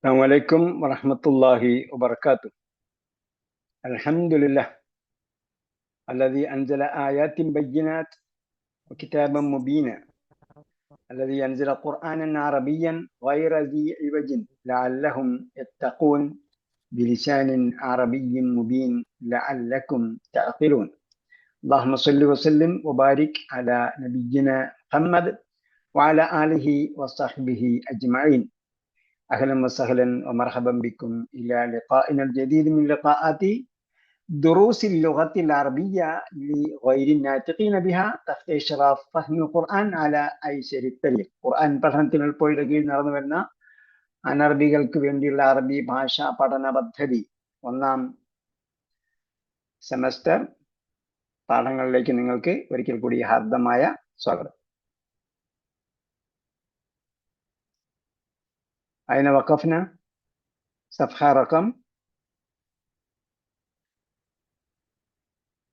السلام عليكم ورحمة الله وبركاته. الحمد لله الذي أنزل آيات بينات وكتابا مبينا، الذي ينزل قرآنا عربيا غير ذي عوج لعلهم يتقون بلسان عربي مبين لعلكم تعقلون. اللهم صل وسلم وبارك على نبينا محمد وعلى آله وصحبه أجمعين. أهلا وسهلا ومرحبا بكم إلى لقائنا الجديد من لقاءات دروس اللغة العربية لغير الناطقين بها تحت إشراف فهم القرآن على أيسر الطريق. ഖുർആൻ പഠനത്തിന് പോയിട്ട് കീഴിൽ നടന്നു വരുന്ന അനർബികൾക്ക് വേണ്ടിയുള്ള അറബി ഭാഷാ പഠന പദ്ധതി ഒന്നാം സെമസ്റ്റർ പാഠങ്ങളിലേക്ക് നിങ്ങൾക്ക് ഒരിക്കൽ കൂടി ഹാർദമായ സ്വാഗതം. أين وقفنا؟ صفحة رقم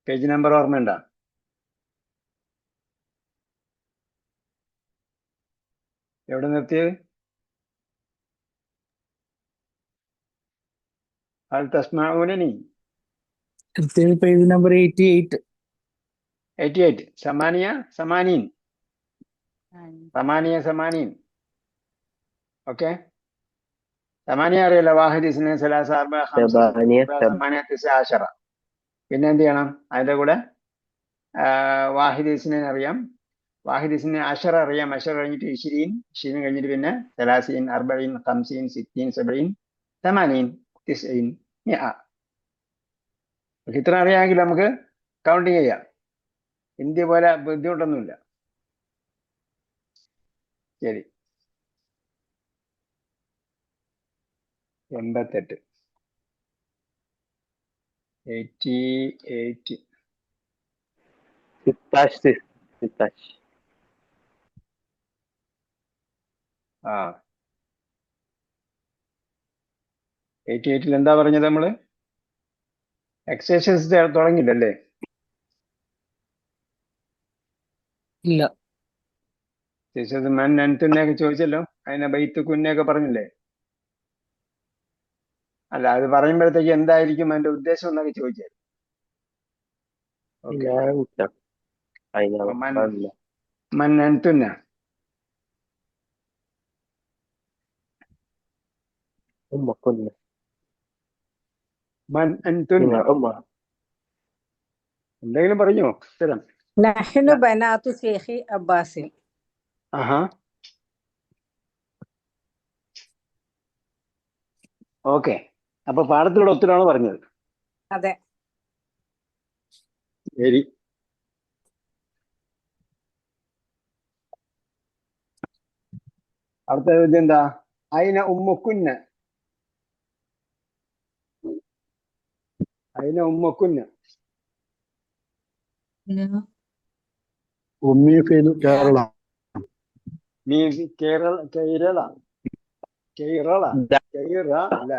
പേജ് നമ്പർ ഓർമ്മയുണ്ടോ? എവിടെ നിർത്തിയത്? هل تسمعونني؟ Page number 88. 88 ثمانية ثمانين اوكي. ثمانية അറിയില്ല. واحد اثنين ثلاثة أربعة خمسة ستة ثمانية تسعة عشرة. പിന്നെ എന്ത് ചെയ്യണം? അതിന്റെ കൂടെ വാഹിദ് ഇസ്നൈൻ അറിയാം, വാഹിദ് ഇസ്നൈൻ അഷറ അറിയാം, അഷറ കഴിഞ്ഞിട്ട് 20 കഴിഞ്ഞിട്ട് പിന്നെ 30 40 50 60 70 80 90 100. ഇത്ര അറിയാമെങ്കിൽ നമുക്ക് കൗണ്ടിങ് ചെയ്യാം. ഇന്ത്യ പോലെ ബുദ്ധിമുട്ടൊന്നുമില്ല. ശരി. 88 88 ആ 88 എന്താ പറഞ്ഞത്? നമ്മള് എക്സസൈസ് തുടങ്ങിയില്ലല്ലേ? ഇല്ല. മൻ അൻതുന്നൊക്കെ ചോദിച്ചല്ലോ. അതിനെ ബൈത്ത് കുന്നൊക്കെ പറഞ്ഞില്ലേ? അല്ല, അത് പറയുമ്പോഴത്തേക്ക് എന്തായിരിക്കും അതിന്റെ ഉദ്ദേശം എന്നൊക്കെ ചോദിച്ചാൽ മൻ അൻതുന്ന മൻ അൻതുന്ന എന്തെങ്കിലും പറഞ്ഞോ? സ്ഥിരം നഹ്നു ബനാത്തു ശൈഖി അബ്ബാസിൻ. ആഹാ, ഓക്കെ. അപ്പൊ പാഠത്തിലൂടെ ഒത്തിരിയാണ് പറഞ്ഞത്. അതെ. ശരി. അടുത്ത ചോദ്യം എന്താ? അയിന ഉമ്മുക്കുന്ന, അയിന ഉമ്മുക്കുന്ന. ഉമ്മി ഫിൽ കേരള. നീ കേരള കേരള കേരള കേരള അല്ല.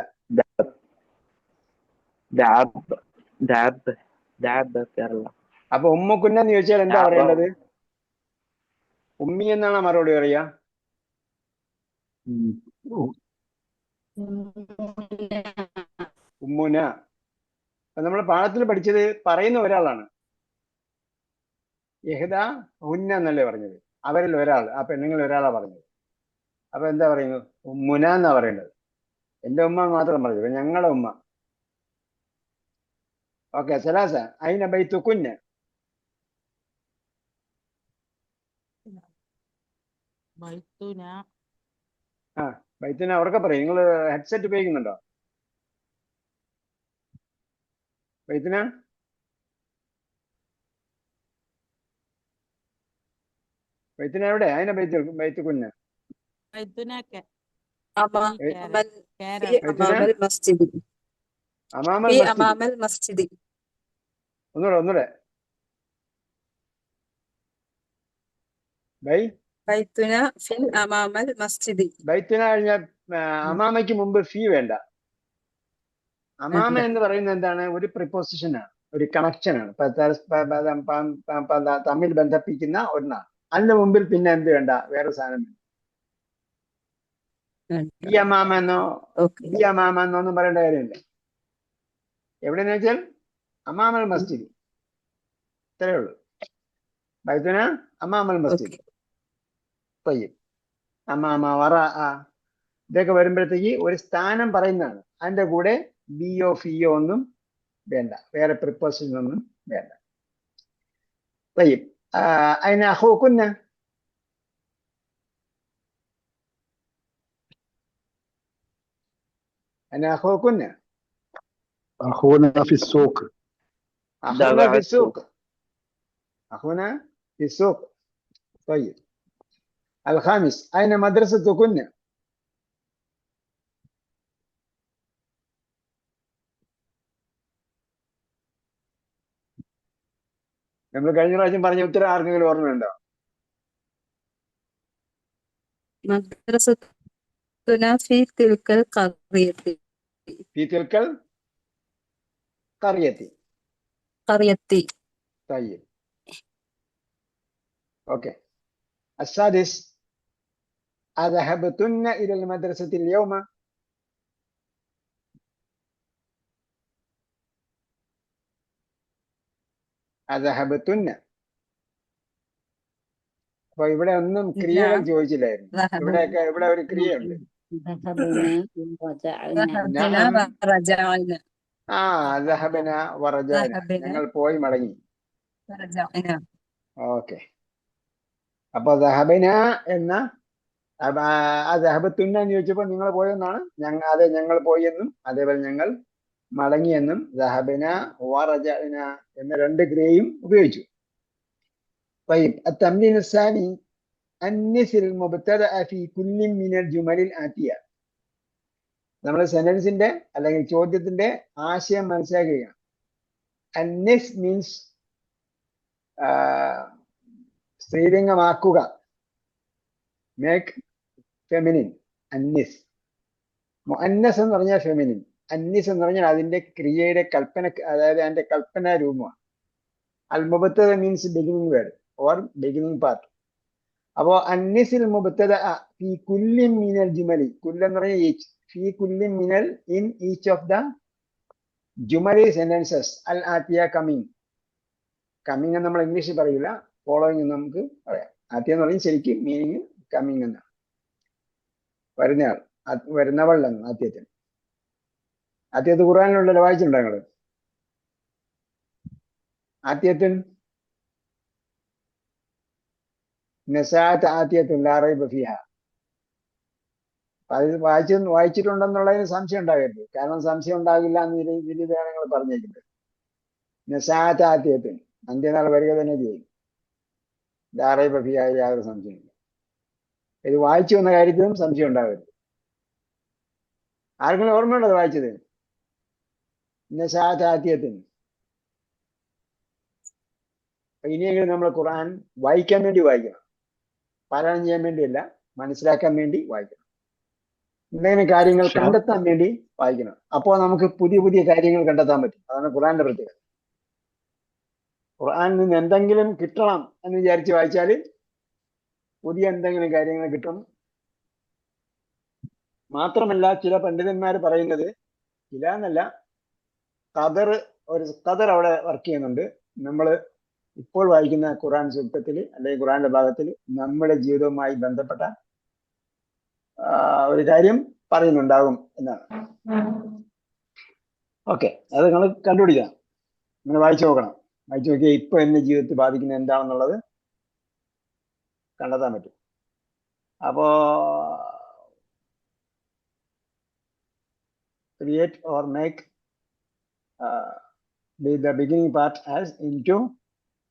അപ്പൊ ഉമ്മുക്കുന്നെന്ന് ചോദിച്ചാൽ എന്താ പറയേണ്ടത്? ഉമ്മി എന്നാണ് മറുപടി പറയാ. ഉമ്മുന. അപ്പൊ നമ്മൾ പാഠത്തിൽ പഠിച്ചത് പറയുന്ന ഒരാളാണ്. യഹ്ദ ഉന്ന എന്നല്ലേ പറഞ്ഞത്? അവരിൽ ഒരാൾ, ആ പെണ്ണുങ്ങൾ ഒരാളാ പറഞ്ഞത്. അപ്പൊ എന്താ പറയുന്നത്? ഉമ്മുന എന്നാ പറയേണ്ടത്. എന്റെ ഉമ്മ മാത്രം പറഞ്ഞത്, ഞങ്ങളുടെ ഉമ്മ. ഓക്കെ. സലാസ അയിന ബൈത്തുകുന്ന. ആ ബൈത്തുന അവർക്ക് പറയും. നിങ്ങൾ ഹെഡ്സെറ്റ് ഉപയോഗിക്കുന്നുണ്ടോ? ബൈത്തുന ബൈത്തുന എവിടെ? അതിനെ ബൈത്തുകുന്ന. ഒന്നൂടെ ബൈത്തുന കഴിഞ്ഞ അമാമയ്ക്ക് മുമ്പ് ഫീ വേണ്ട. അമാമ എന്ന് പറയുന്നത് എന്താണ്? ഒരു പ്രിപ്പോസിഷൻ ആണ്, ഒരു കണക്ഷൻ ആണ്, തമ്മിൽ ബന്ധിപ്പിക്കുന്ന ഒന്നാണ്. അതിന്റെ മുമ്പിൽ പിന്നെ എന്ത് വേണ്ട? വേറെ സാധനം വേണ്ട. ബി അമാമ എന്നോ ഓക്കെ ബി അമാമ എന്നോ ഒന്നും പറയേണ്ട കാര്യമില്ല. എവിടെയെന്ന് വെച്ചാൽ അമാമൽ മസ്ജിദ്, ഇത്രയേ ഉള്ളൂ. ബൈത്തുന അമാമൽ മസ്ജിദ്. Okay Tayyip. അമാമ വറ ഇതൊക്കെ വരുമ്പോഴത്തേക്ക് ഒരു സ്ഥാനം പറയുന്നതാണ്. അതിന്റെ കൂടെ ബിയോ ഫിയോ ഒന്നും വേണ്ട, വേറെ പ്രിപ്പോസിഷൻ ഒന്നും വേണ്ട. തയ്യിബ്. അതിന് അഹൂക്കുന്ന അതിന് അഹൂക്കുന്ന أخونا في السوق. أخونا في السوق. أخونا في السوق. طيب. الخامس أين مدرستكن؟ നമ്മൾ കഴിഞ്ഞ പ്രാവശ്യം പറഞ്ഞ ഉത്തരം ആർക്കെങ്കിലും ഓർമ്മയുണ്ടോ? مدرستنا في تلك القرية. في تلك القرية. قريتي. طيب. أوكي. السادس أذهبتن إلى المدرسة اليوم؟ أذهبتن. അപ്പൊ ഇവിടെ ഒന്നും ക്രിയകൾ ചോദിച്ചില്ലായിരുന്നു. ഇവിടെയൊക്കെ ഇവിടെ ഒരു ക്രിയയുണ്ട്. ذهبنا ورجعنا. ദഹബന വറജാന, ഞങ്ങൾ പോയി മടങ്ങി. رجعنا. ഓക്കെ. അപ്പൊ ദഹബന എന്ന ദഹബത്തുന്ന എന്ന് ചോദിച്ചപ്പോ നിങ്ങൾ പോയെന്നാണ്. അതെ, ഞങ്ങൾ പോയെന്നും അതേപോലെ ഞങ്ങൾ മടങ്ങിയെന്നും ദഹബന വറജഅന എന്ന രണ്ട് ക്രിയയും ഉപയോഗിച്ചു. طيب التمرين الثاني أنث المبتدأ في كل من الجمل الآتية. നമ്മൾ സെന്റൻസിന്റെ അല്ലെങ്കിൽ ചോദ്യത്തിന്റെ ആശയം മനസ്സിലാക്കുകയാണ്. അന്നസ് മീൻസ് സ്ത്രീലിംഗമാക്കുക, മേക്ക് ഫെമിനിൻ. അന്നിസ്. മുഅന്നസ് എന്ന് പറഞ്ഞാൽ ഫെമിനിൻ, അന്നിസ് എന്ന് പറഞ്ഞാൽ അതിന്റെ ക്രിയയുടെ കൽപ്പന, അതായത് അതിന്റെ കൽപ്പന രൂപമാണ്. അൽ മുബത്തദ means beginning word or beginning part. അപ്പോ അന്നിസിൽ മുബത്തദ ഫീ കുല്ലി മിനൽ ജുമലി, കുല്ല എന്ന് പറഞ്ഞാൽ ഈച്ച്, ഫീ കുല്ലി മിനൽ ഇൻ ഈച്ച് ഓഫ് ദ ജുമലി സെന്റൻസസ് അൽ ആത്തിയ കമ്മിങ്. കമ്മിങ് എന്ന് നമ്മൾ ഇംഗ്ലീഷിൽ പറയില്ല, ഫോളോയിങ് എന്ന് നമുക്ക് പറയാം. ആത്തിയ എന്ന് പറഞ്ഞാൽ ശരിക്കും മീനിങ് കമ്മിങ് എന്നാണ്. വരുന്നയാൾ, വരുന്നവൾ എന്ന് ആദ്യത്തിന്. ആദ്യത്ത് ഖുർആനിലുണ്ടല്ലോ, വായിച്ചിട്ടുണ്ടോ നിങ്ങള്? ആദ്യത്തിൻ നസാഅത്ത് ആത്തിയത്തുൻ ലാ റൈബ ഫീഹ. അത് വായിച്ചിട്ടുണ്ടെന്നുള്ളതിന് സംശയം ഉണ്ടാകരുത്. കാരണം സംശയം ഉണ്ടാകില്ല എന്ന് വിധിവേണങ്ങൾ പറഞ്ഞേക്കുന്നത്. നസാഅത്ത് ആത്തിയത്തുൻ, അന്ത്യനാൾ വരിക തന്നെ ചെയ്യും. ലാ റൈബ ഫീഹ, യാതൊരു സംശയമില്ല. ഇത് വായിച്ചു വന്ന കാര്യത്തിലും സംശയം ഉണ്ടാകരുത്. ആർക്കെങ്കിലും ഓർമ്മയുണ്ടോ വായിച്ചത്? നസാഅത്ത് ആത്തിയത്തുൻ. ഇനിയെങ്കിലും നമ്മൾ ഖുർആൻ വായിക്കാൻ വേണ്ടി വായിക്കണം, പാരായണം ചെയ്യാൻ വേണ്ടിയല്ല, മനസ്സിലാക്കാൻ വേണ്ടി വായിക്കണം. എന്തെങ്കിലും കാര്യങ്ങൾ കണ്ടെത്താൻ വേണ്ടി വായിക്കണം. അപ്പോൾ നമുക്ക് പുതിയ പുതിയ കാര്യങ്ങൾ കണ്ടെത്താൻ പറ്റും. അതാണ് ഖുർആന്റെ പ്രത്യേകത. ഖുർആനിൽ നിന്ന് എന്തെങ്കിലും കിട്ടണം എന്ന് വിചാരിച്ച് വായിച്ചാൽ പുതിയ എന്തെങ്കിലും കാര്യങ്ങൾ കിട്ടും. മാത്രമല്ല, ചില പണ്ഡിതന്മാർ പറയുന്നത്, ചില എന്നല്ല, ഒരു ഖദർ അവിടെ വർക്ക് ചെയ്യുന്നുണ്ട്. നമ്മൾ ഇപ്പോൾ വായിക്കുന്ന ഖുർആൻ സൂക്തത്തിൽ അല്ലെങ്കിൽ ഖുർആന്റെ ഭാഗത്തിൽ നമ്മുടെ ജീവിതവുമായി ബന്ധപ്പെട്ട ഒരു കാര്യം പറയുന്നുണ്ടാകും എന്നാണ്. ഓക്കെ, അത് നിങ്ങൾ കണ്ടുപിടിക്കണം, നിങ്ങൾ വായിച്ചു നോക്കണം. വായിച്ചു നോക്കിയാൽ ഇപ്പൊ എന്റെ ജീവിതത്തിൽ ബാധിക്കുന്നത് എന്താണെന്നുള്ളത് കണ്ടെത്താൻ പറ്റും. അപ്പോ create or make the beginning part as into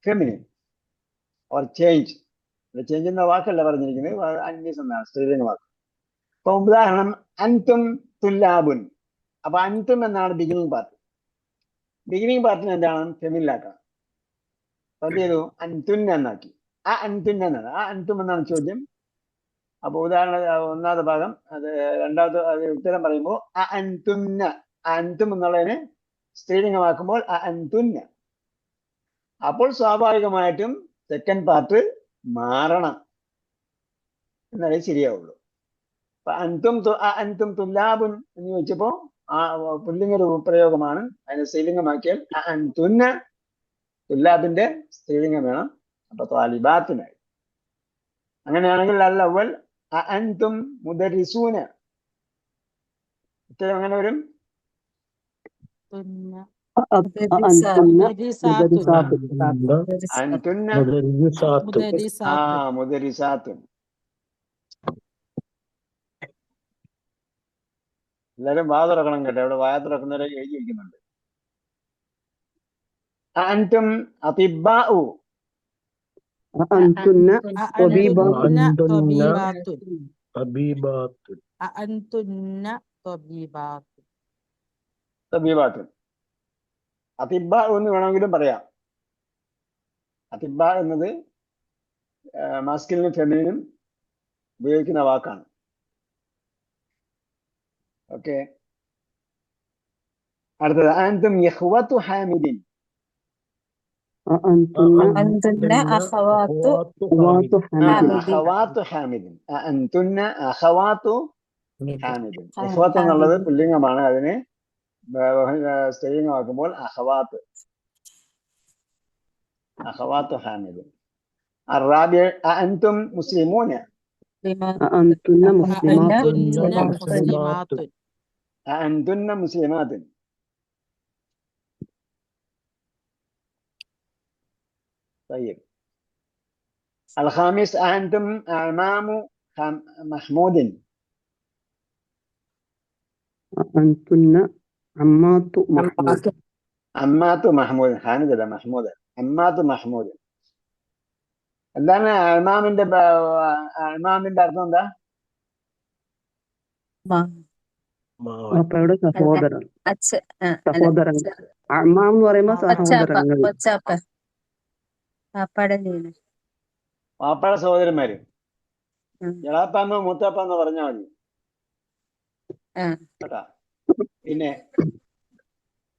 feminine or change. Change എന്ന വാക്കല്ല പറഞ്ഞിരിക്കുന്നത്, അന്യസ് എന്നാണ്, സ്ത്രീലിംഗ വാക്ക്. ഇപ്പൊ ഉദാഹരണം, അൻതും തുല്ലാബുൻ. അപ്പൊ അൻതും എന്നാണ് ബിഗിനിങ് പാർട്ട്. ബിഗിനിങ് പാർട്ടിന് എന്താണ്? ഫെമിനിലാക്കണം. അപ്പൊ എന്ത് ചെയ്തു? അൻതുൻ എന്നാക്കി. ആ അൻതുൻ എന്നാണ്, ആ അൻതും എന്നാണ് ചോദ്യം. അപ്പൊ ഉദാഹരണം ഒന്നാമത്തെ ഭാഗം, അത് രണ്ടാമത്തെ ഉത്തരം പറയുമ്പോൾ ആ അൻതുന്ന, അൻതും എന്നുള്ളതിന് സ്ത്രീലിംഗമാക്കുമ്പോൾ അൻതുന്ന. അപ്പോൾ സ്വാഭാവികമായിട്ടും സെക്കൻഡ് പാർട്ട് മാറണം, എന്നാലേ ശരിയാവുള്ളൂ. അൻതും തുല്ലാബുൻ എന്ന് ചോദിച്ചപ്പോ ആ പുല്ലിംഗ പ്രയോഗമാണ്. അതിനെ സ്ത്രീലിംഗമാക്കിയാൽ അൻതുന്ന തുല്ലാബിന്റെ സ്ത്രീലിംഗം വേണം. അപ്പൊ ത്വാലിബാത്തിനായി. അങ്ങനെയാണെങ്കിൽ അൽ അവൽ അൻതും മുദരിസൂന, ഉത്തരം എങ്ങനെ വരും? അൻതുന്ന മുദരിസാത്തുൻ. എല്ലാരും വാ തുറക്കണം കേട്ടോ. ഇവിടെ വായ തുറക്കുന്നവരെ എഴുതി വയ്ക്കുന്നുണ്ട്. അൻതും അതിബ്ബാഉ. أأنتن തബീബാത്തുൻ. അതിബ്ബാഉ എന്ന് വേണമെങ്കിലും പറയാം. അതിബ്ബാ എന്നത് മാസ്കുലിനും ഫെമിനിനും ഉപയോഗിക്കുന്ന വാക്കാണ്. ഓക്കെ, അടുത്തത് അൻതും ഇഖ്വതു ഹാമിദിൻ. أنتن أخوات അഖവാത്തു ഹാമിദിൻ. അൻതുന്ന അഖവാത്തു ഹാമിദിൻ. ഇഖ്വത്ത് എന്നുള്ളത് പുല്ലിംഗമാണ്. അതിനെ സ്ത്രീലിംഗമാക്കുമ്പോൾ അഖവാത്ത് ഹാമിദിൻ. الرابع أأنتم مسلمون. أأنتن أأنتن مسلمات. طيب، الخامس أأنتم أعمام محمود. أأنتن عمات محمود. അമ്മാത്ത് മഹ്മൂദ്. ഹാനിദല്ല മഹ്മൂദ്. അമ്മാത്ത് മഹ്മൂദ്. എന്താണ് അൽമാമിന്റെ അർത്ഥം? എന്താ? വാപ്പയുടെ സഹോദരൻ, സഹോദരൻ. അമ്മാം എന്ന് പറയുമ്പോ സഹോദരങ്ങൾ. വാപ്പയുടെ സഹോദരന്മാര്. എളാപ്പാന്നോ മൂത്താപ്പാന്നോ പറഞ്ഞാൽ മതി കേട്ടാ. പിന്നെ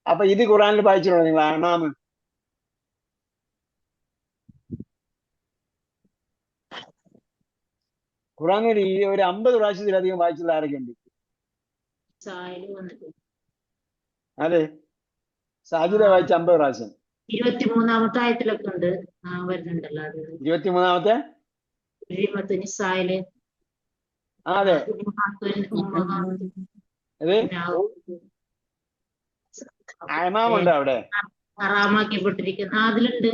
അപ്പൊ ഇത് ഖുറാനിൽ വായിച്ചിട്ടുണ്ടോ നിങ്ങൾ? അമാമ് ഖുറാനിൽ ഒരു 50 പ്രാവശ്യത്തിലധികം വായിച്ചുള്ള ആരൊക്കെ ഉണ്ട്? അതെ, സാജിദ വായിച്ച 50 പ്രാവശ്യം. 23-ാമത്തെ ആയത്തിലൊക്കെ ഉണ്ട്, വരുന്നുണ്ടല്ലോ. 23-ാമത്തെ അതെ. അമാമുണ്ട് അവിടെ ഹറാമാക്കപ്പെട്ടിരിക്കുന്ന അതിലുണ്ട്.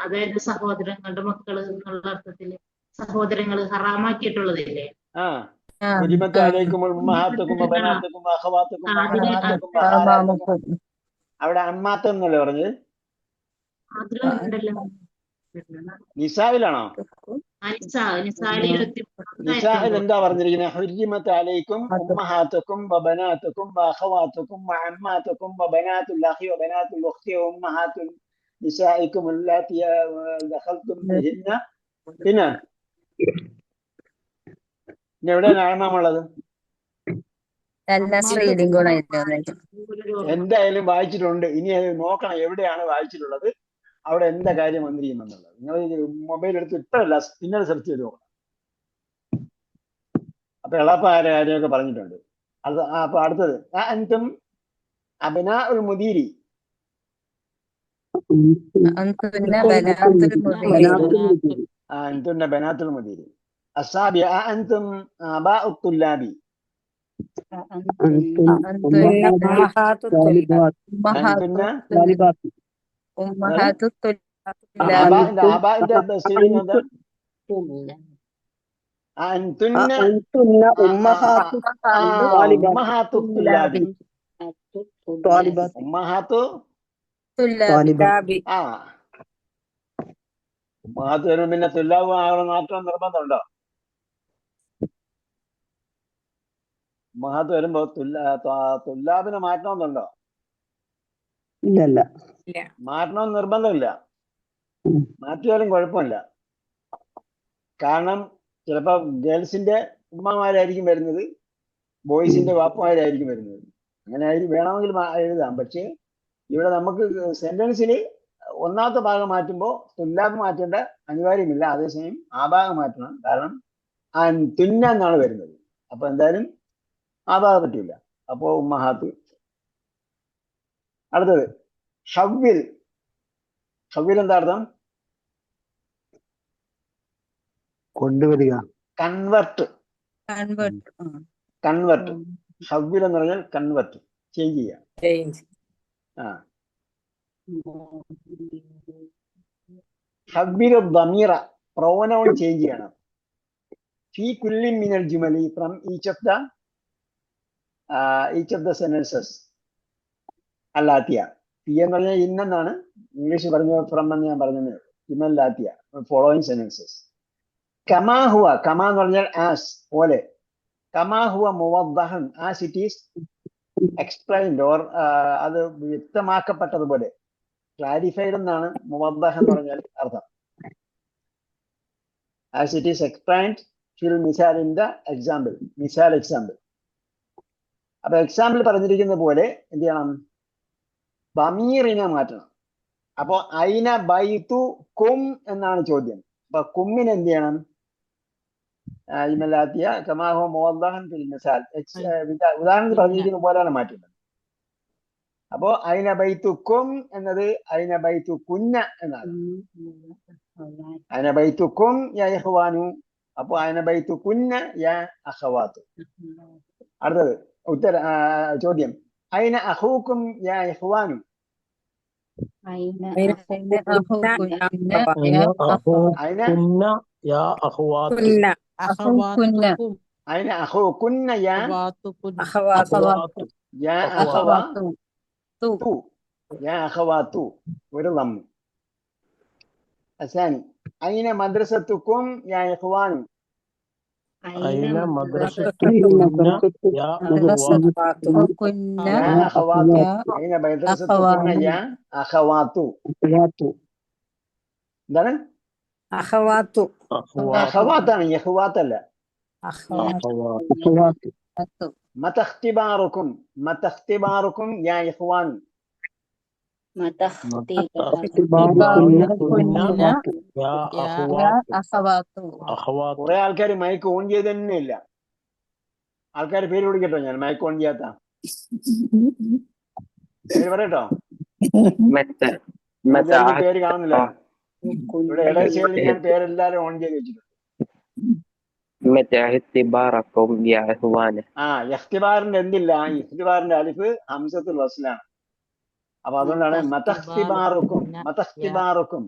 അതായത് സഹോദരങ്ങളുടെ മക്കള് എന്നുള്ള അർത്ഥത്തില് സഹോദരങ്ങള് ഹറാമാക്കിയിട്ടുള്ളതല്ലേ? അവിടെ അമ്മാത്ത് എന്നല്ലേ പറഞ്ഞത്? അതിലുണ്ടല്ലോ. നിസായിലാണോ? നിസായിൽ എന്താ പറഞ്ഞിരിക്കുന്നത്? ഹുർരിമത് അലൈക്കും ഉമ്മഹാത്തുക്കും വബനാത്തുക്കും വഅഖവാത്തുക്കും വഅമ്മാത്തുക്കും വബനാത്തുൽ അഖി വബനാത്തുൽ ഉഖ്തി വഉമ്മഹാത്തുൽ നിസായിക്കും അല്ലാത്തി ദഖൽതും ബിഹിന്ന. പിന്നെ എവിടെയാണ് അഴമാമുള്ളത്? എന്തായാലും വായിച്ചിട്ടുണ്ട്. ഇനി അത് നോക്കണം എവിടെയാണ് വായിച്ചിട്ടുള്ളത്, അവിടെ എന്താ കാര്യം വന്നിരിക്കുന്നുള്ളത്. നിങ്ങൾ മൊബൈൽ എടുത്ത് ഇപ്പോഴല്ല പിന്നീട് സെർച്ച് ചെയ്ത് നോക്കണം. അപ്പൊ എളാപ്പ കാര്യമൊക്കെ പറഞ്ഞിട്ടുണ്ട്. അപ്പൊ അടുത്തത് അൻതും അബ്നാ ഉൽ മുദീരി. അൻതുന്ന ബനാത്തുൽ മുദീരി. السابع أنتم آباء الطلاب. أنتن أمهات الطالبات. أنتن أمهات الطلاب. أمهات ഉമ്മഹാത്ത് വരുമ്പോൾ പിന്നെ തുല്ലാബ് ആകണം മാറ്റം നിർബന്ധമുണ്ടോ? ഉമ്മഹാത്ത് വരുമ്പോ തുല്ലാബിനെ മാറ്റണമെന്നുണ്ടോ? ഇല്ല, മാറ്റണമെന്ന് നിർബന്ധമില്ല. മാറ്റിയാലും കുഴപ്പമില്ല. കാരണം ചിലപ്പോ ഗേൾസിന്റെ ഉമ്മമാരായിരിക്കും വരുന്നത്, ബോയ്സിന്റെ വാപ്പമാരായിരിക്കും വരുന്നത്. അങ്ങനെ വേണമെങ്കിൽ എഴുതാം. പക്ഷെ ഇവിടെ നമുക്ക് സെന്റൻസിൽ ഒന്നാമത്തെ ഭാഗം മാറ്റുമ്പോൾ തുല്ലാബ് മാറ്റേണ്ട അനിവാര്യമില്ല. അതേസമയം ആ ഭാഗം മാറ്റണം. കാരണം തുന്ന എന്നാണ് വരുന്നത്. അപ്പൊ എന്തായാലും ആബാ പറ്റൂല. അപ്പോ ഉമ്മഹാത്ത്. അടുത്തത് ഷവ്വിൽ. ഷവ്വിൽ എന്താ അർത്ഥം? കൊണ്ടുവരിക. കൺവെർട്ട്. കൺവെർട്ട്. ഷവ്വിൽ എന്ന് പറഞ്ഞാൽ കൺവെർട്ട്, ചേഞ്ച് ചെയ്യുക. ആ ഷവ്വിൽ ദമീറ, പ്രോനൗൺ ചേഞ്ച് ചെയ്യണം. ഫീ കുല്ലി മിനൽ ജുമലി, from each of the sentences അല്ലാത്തിയ. ഫീ എന്ന് പറഞ്ഞാൽ ഇന്നെന്നാണ്, ഇംഗ്ലീഷ് പറഞ്ഞു ഫ്രം എന്ന് ഞാൻ പറഞ്ഞത്. ഇന്നല്ലാത്തിയ ഫോളോയിങ് സെന്റൻസസ്. കമാ ഹുവ, കമാ എന്ന് പറഞ്ഞാൽ ആസ്, പോലെ. കമാ ഹുവ മുവദ്ദഹൻ, as it is explained, or അത് വ്യക്തമാക്കപ്പെട്ടതുപോലെ, ക്ലാരിഫൈഡ് എന്നാണ് മുവദ്ദഹ് എന്ന് പറഞ്ഞാൽ അർത്ഥം. ആസ് ഇറ്റ് ഈസ് എക്സ്പ്ലെയിൻഡ് ഫിൽ മിസാൽ, ഇൻ ദ എക്സാമ്പിൾ. മിസാൽ, എക്സാമ്പിൾ. അപ്പൊ എക്സാമ്പിൾ പറഞ്ഞിരിക്കുന്ന പോലെ എന്ത് ചെയ്യണം? ബമീറിനെ മാറ്റണം. അപ്പൊ ഐന ബൈതു കും എന്നാണ് ചോദ്യം. അപ്പൊ കുമ്മിന് എന്ത് ചെയ്യണം? ഇമലാത്തിയ കമാഹോ മുവദ്ദഹൻ ഫിൽ മിസാൽ, ഉദാഹരണത്തിൽ പറഞ്ഞിരിക്കുന്ന പോലെയാണ് മാറ്റുന്നത്. അപ്പോ ഐന ബൈതു കും എന്നത് ഐന ബൈതു കുന്ന എന്നാണ്. ഐന ബൈതു കും യാ ഇഖ്വാനു. അപ്പൊ ഐന ബൈതു കുന്ന യാ അഖവാതു. അടുത്തത് ചോദ്യം, ഐന അഖൂക്കും യാ ഇഖ്വാനു. أين ഐന അഖൂകുന്ന യാ അഖവാതു. ഒരു ലം. അസാനി ഐന മദ്രസത്തുക്കും യാ ഇഖ്വാനു. أين مدرستكم يا مدرستكم യാ അഖവാതു. ഐന മദ്രസത്തുക്കും യാ അഖവാതു. എന്താണ്? അഖവാത്താണ്, യഖ്വാത്തല്ല. മതഖ്തിബാറുക്കും, മതഖ്തിബാറുക്കും യാ ഇഖ്വാനു. കുറെ ആൾക്കാർ മൈക്ക് ഓൺ ചെയ്ത് തന്നെ ഇല്ല. ആൾക്കാർ പേര് വിളിക്കട്ടോ, ഞാൻ മൈക്ക് ഓൺ ചെയ്യാത്ത പേര് പറയട്ടോ. പേര് കാണുന്നില്ല ഇവിടെ. ഇടയിൽ ഞാൻ പേരെല്ലാരും ഓൺ ചെയ്ത് വെച്ചിട്ടുണ്ട്. ഇഖ്തിബാറിന്റെ എന്തില്ല? ഇഖ്തിബാറിന്റെ അലിഫ് ഹംസത്തുൽ വസ്ലാണ്. അപ്പൊ അതുകൊണ്ടാണ് മതഖ്തിബാറുക്കും. മതഖ്തിബാറുക്കും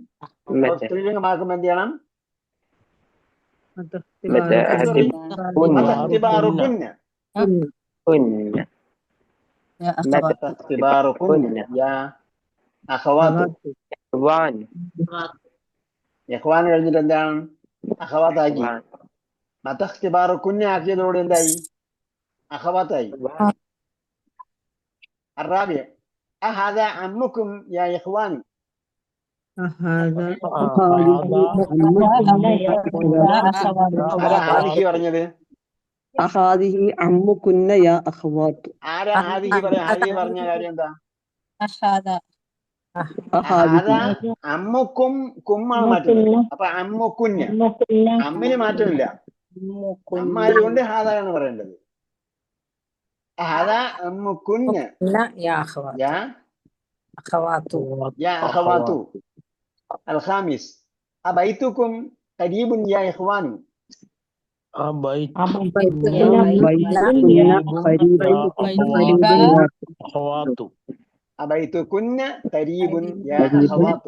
സ്ത്രീലിംഗമാക്കുമ്പോ എന്ത് ചെയ്യണം? മതഖ്തിബാറുകുന്ന. മതഖ്തിബാറുകുന്ന യാ അഖവാതു. ഇഖ്വാൻ കഴിഞ്ഞിട്ട് എന്താണ്? അഖവാത്താക്കി. മതഖ്തിബാറുകുന്ന ആക്കിയതോടെ എന്തായി? അഖവാത്തായി. الرابع أهذا عمكم يا إخوان. هذا പറഞ്ഞത് هذه عمكن يا أخوات. ആരാ ഹാദിഹി പറയാ? ഹാദിഹി പറഞ്ഞ കാര്യം എന്താ? അമ്മുക്കും കുമ്മാണ് മാറ്റുന്നത്. അപ്പൊ അമ്മുക്കുഞ്ഞ, അമ്മിന് മാറ്റമില്ല. അമ്മായതുകൊണ്ട് ഹാദാണ് പറയേണ്ടത്. ഹാദാ അമ്മുക്കുഞ്ഞ യാ അഖവാതു. الخامس أبيتكم قريب يا إخوان. أبيتكن قريب يا أخوات.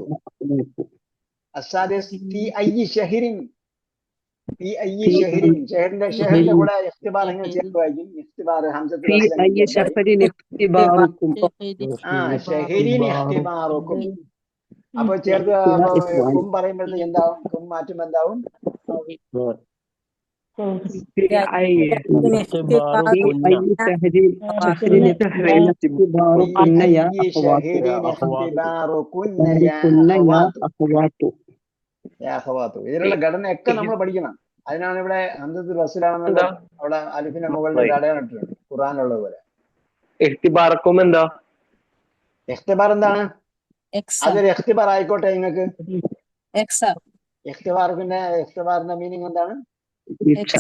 السادس في أي شهر. في أي شهر. شهر ولا اختبار هنا جايين اختبار همزة في أي شهر اختباركم. شهرين اختباركم. അപ്പൊ ചേർത്ത് കും പറയുമ്പോഴത്തേക്ക് എന്താവും? കും മാറ്റും എന്താവും? ഇതിനുള്ള ഘടനയൊക്കെ നമ്മൾ പഠിക്കണം. അതിനാണ് ഇവിടെ ഹംസത്തുൽ വസ്ലാണെന്നുള്ള അവിടെ അലിഫിന്റെ മുകളിൽ അടയാളം ഇട്ടിട്ടുണ്ട് ഖുർആനിലുള്ള പോലെ. ഇഖ്തിബാർ എന്താണ്? അതൊരു ഇഖ്തിബാർ ആയിക്കോട്ടെ നിങ്ങൾക്ക്. ഇഖ്തിബാറിന്റെ മീനിങ് എന്താണ്? പരീക്ഷ.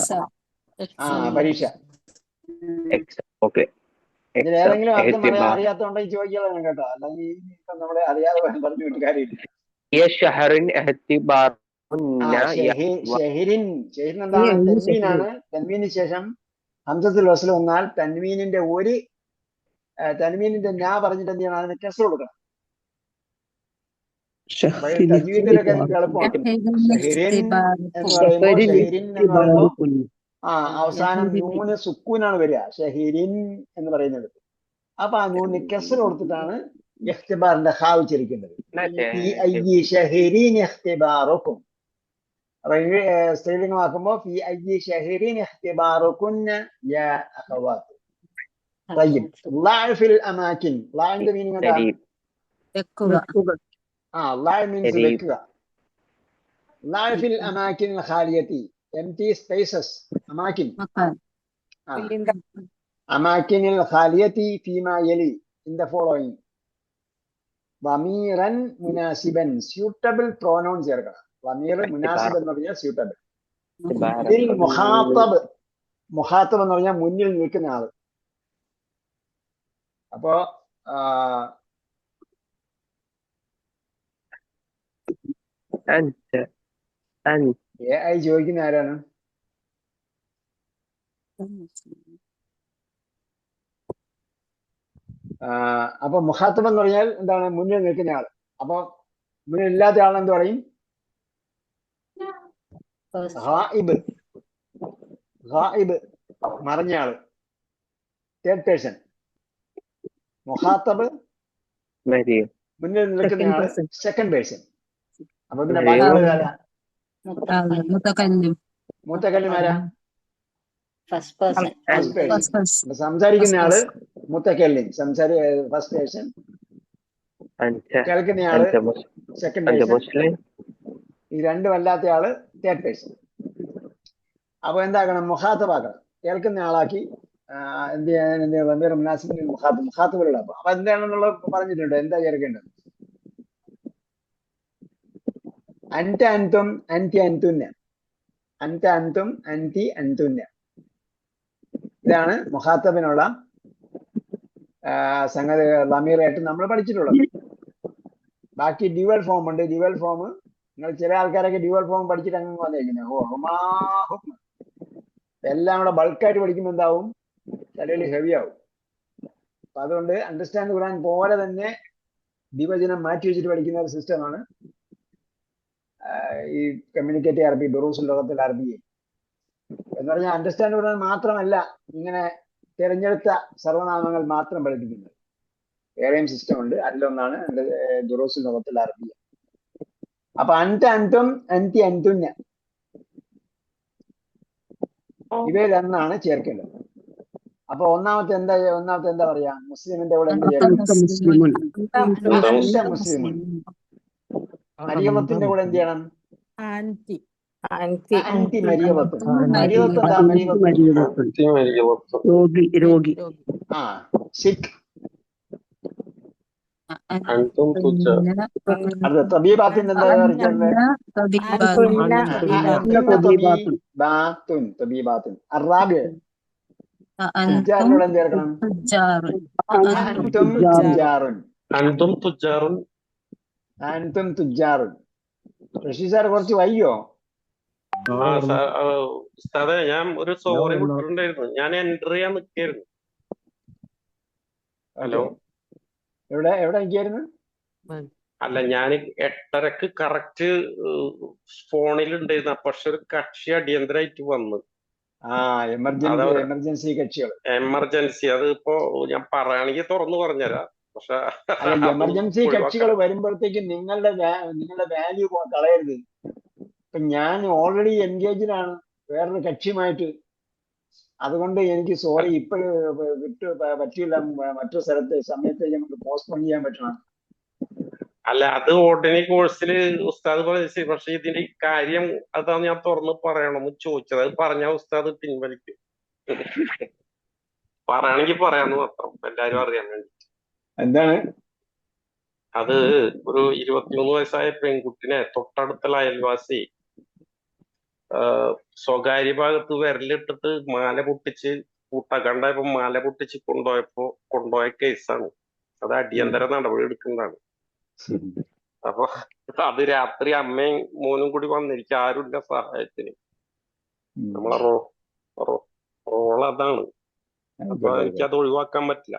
പരീക്ഷ. ഓക്കെ. ഇതിൽ ഏതെങ്കിലും അർത്ഥം പറയാൻ അറിയാത്തോണ്ടെങ്കിൽ ചോദിക്കണം കേട്ടോ, അല്ലെങ്കിൽ ഇപ്പൊ നമ്മളെ അറിയാതെ പറഞ്ഞു വിട്ട് കാര്യമില്ല. ഷെഹിരിൻ എന്താണ്? തെൻവീനാണ്. തെൻവീന് ശേഷം ഹംസത്തുൽ വസ്ൽ വന്നാൽ തൻവീനിന്റെ ഞാ പറഞ്ഞിട്ട് എന്ത് ചെയ്യണം? അതിന് കെസ്ർ കൊടുക്കണം. തജ്വീദിലൊക്കെ നിങ്ങൾക്ക് എളുപ്പമാണ്. ഷെഹിരിൻ എന്ന് പറയുമ്പോൾ അവസാനം നൂന് സുക്കൂനാണ് വരിക, ഷെഹിരിൻ എന്ന് പറയുന്നത്. അപ്പൊ ആ നൂന് കെസ്ർ കൊടുത്തിട്ടാണ് ഇഖ്തിബാറിന്റെ ഹാ ഉച്ചരിക്കേണ്ടത്. അപ്പൊ സ്ത്രീലിംഗമാക്കുമ്പോ ഫി അയ്യി ഷഹരിൻ ഇഖ്തിബാറുകുന്ന യാ അഖവാത്ത്. طيب ضع في الاماكن. ضعന്റെ മീനിങ് എന്താ? ضع means വെക്കുക. ضع في الاماكن الخاليه empty spaces. اماكن اماكن الخاليه فيما يلي in the following. ضميرا مناسبا suitable pronoun ചേർക്കണം. ضمير മുനാസിബ് എന്ന് പറഞ്ഞാൽ suitable. ഇതിൽ മുഖാത്തബ് എന്ന് പറഞ്ഞാൽ മുന്നിൽ നിൽക്കുന്ന ആള്. അപ്പോ AI ചോദിക്കുന്ന ആരാണ്? അപ്പൊ മുഖാത്തബ് എന്ന് പറഞ്ഞാൽ എന്താണ്? മുന്നിൽ നിൽക്കുന്ന ആള്. അപ്പൊ മുന്നിൽ ഇല്ലാത്ത ആളെന്ത് പറയും? ഗായിബ് മറഞ്ഞ ആള്, തേർഡ് പേഴ്സൺ. മുഖാത്തബ് മുന്നിൽ നിൽക്കുന്ന ആള്, സെക്കൻഡ് പേഴ്സൺ. അപ്പൊ പിന്നെ ബാക്കിയുള്ളവരാരാ? മുത്തക്കല്ലിമാരാ? First person. സംസാരിക്കുന്ന ആള് മുത്തക്കല്ലിം, ഫസ്റ്റ് പേഴ്സൺ. കേൾക്കുന്ന ആള് സെക്കൻഡ് പേഴ്സൺ. ഈ രണ്ടും അല്ലാത്ത ആള് തേർഡ് പേഴ്സൺ. അപ്പൊ എന്താക്കണം? മുഖാത്തബാക്കണം. കേൾക്കുന്ന ആളാക്കി എന്ത് ചെയ്യാൻ? മുനാസിബിൻ മുഖാത്തബിലുള്ള. അപ്പൊ എന്താണെന്നുള്ളത് പറഞ്ഞിട്ടുണ്ട്. എന്താ ചേർക്കേണ്ടത്? അൻത അൻതും അൻതി അൻതുന്ന. അൻത അൻതും അൻതി അൻതുന്ന. ഇതാണ് മുഖാത്തബിനുള്ള സംഗതി ലമീറായിട്ട് നമ്മൾ പഠിച്ചിട്ടുള്ളത്. ബാക്കി ഡ്യുവൽ ഫോം ഉണ്ട്. ഡ്യുവൽ ഫോം നിങ്ങൾ ചില ആൾക്കാരൊക്കെ ഡ്യുവൽ ഫോം പഠിച്ചിട്ട് അങ്ങനെ വന്നിരിക്കുന്നത്. എല്ലാം കൂടെ ബൾക്കായിട്ട് പഠിക്കുമ്പോൾ എന്താവും? തലയിൽ ഹെവി ആവും. അപ്പൊ അതുകൊണ്ട് അണ്ടർസ്റ്റാൻഡ് ഖുർആൻ പോലെ തന്നെ വിഭജനം മാറ്റി വെച്ചിട്ട് പഠിക്കുന്ന ഒരു സിസ്റ്റമാണ് ഈ കമ്മ്യൂണിക്കേറ്റീവ് അറബി, ദുറൂസുൽ ലുഗത്തുൽ അറബിയ എന്ന് പറഞ്ഞാൽ അണ്ടർസ്റ്റാൻഡ് ഖുർആൻ മാത്രമല്ല ഇങ്ങനെ തിരഞ്ഞെടുത്ത സർവനാമങ്ങൾ മാത്രം പഠിപ്പിക്കുന്നത്. വേറെയും സിസ്റ്റം ഉണ്ട്. അതിലൊന്നാണ് ദുറൂസുൽ ലുഗത്തുൽ അറബിയ. അപ്പൊ അൻത അൻതും അൻതി അൻതുന്ന ഇവയിൽ ഒന്നാണ് ചേർക്കേണ്ടത്. അപ്പൊ ഒന്നാമത്തെ എന്താ പറയാ? മുസ്ലിമിന്റെ കൂടെ എന്ത് ചേർക്കണം? മുസ്ലിമുൻ. മരിയത്തിന്റെ കൂടെ എന്ത് ചെയ്യണം? അൻതി മരിയത്തുൻ. രോഗി. സിക്ക്. അത് തബീബാത്തിന്റെ എന്താ തബീബാത്തുൻ. അറാബി തുജാറിനോട് എന്ത് ചേർക്കണം? അൻതും തുജാറുൻ. ഋഷി സാർ കുറച്ച് വയ്യോ? ഞാൻ ഒരു സോറി വിട്ടിട്ടുണ്ടായിരുന്നു. ഞാൻ എൻറ്റർ ചെയ്യാൻ നിൽക്കായിരുന്നു. ഹലോ, എവിടെ നിൽക്കായിരുന്നു? അല്ല, ഞാൻ 8:30 കറക്റ്റ് ഫോണിലുണ്ടായിരുന്നു. പക്ഷെ ഒരു കക്ഷി അടിയന്തരമായിട്ട് വന്നു. എമർജൻസി കക്ഷികൾ. എമർജൻസി. അത് ഇപ്പോ ഞാൻ പറയുകയാണെങ്കിൽ തുറന്നു പറഞ്ഞുതരാം. പക്ഷെ എമർജൻസി കക്ഷികൾ വരുമ്പോഴത്തേക്കും നിങ്ങളുടെ വാല്യൂ കളയരുത്. ഇപ്പൊ ഞാൻ ഓൾറെഡി എൻഗേജിലാണ് വേറൊരു കക്ഷിയുമായിട്ട്. അതുകൊണ്ട് എനിക്ക് സോറി ഇപ്പോഴും പറ്റില്ല. മറ്റൊരു സമയത്തേക്ക് നമുക്ക് പോസ്റ്റ്പോൺ ചെയ്യാൻ പറ്റണം. അല്ല, അത് ഓർഡിനറി കോഴ്സിൽ ഉസ്താദ് പറഞ്ഞു. പക്ഷെ ഇതിന്റെ കാര്യം അതാണ് ഞാൻ തുറന്ന് പറയണമെന്ന് ചോദിച്ചത്. അത് പറഞ്ഞ ഉസ്താദ് പിൻവലിക്കും. പറയണമെങ്കിൽ പറയാന്ന് മാത്രം, എല്ലാരും അറിയാൻ വേണ്ടി. എന്താണ് അത്? ഒരു 23 വയസ്സായ പെൺകുട്ടിനെ തൊട്ടടുത്തുള്ള അയൽവാസി സ്വകാര്യ ഭാഗത്ത് വിരലിട്ടിട്ട് മാല പൊട്ടിച്ച് കൂട്ടക്കണ്ട മാല പൊട്ടിച്ച് കൊണ്ടുപോയ കേസാണ്. അത് അടിയന്തര നടപടി എടുക്കുന്നതാണ്. അപ്പൊ അത് രാത്രി അമ്മയും മോനും കൂടി വന്നിരിക്കും, ആരുമില്ല സഹായത്തിന്. നമ്മളെ റോൾ അതാണ്. അപ്പൊ എനിക്കത് ഒഴിവാക്കാൻ പറ്റില്ല.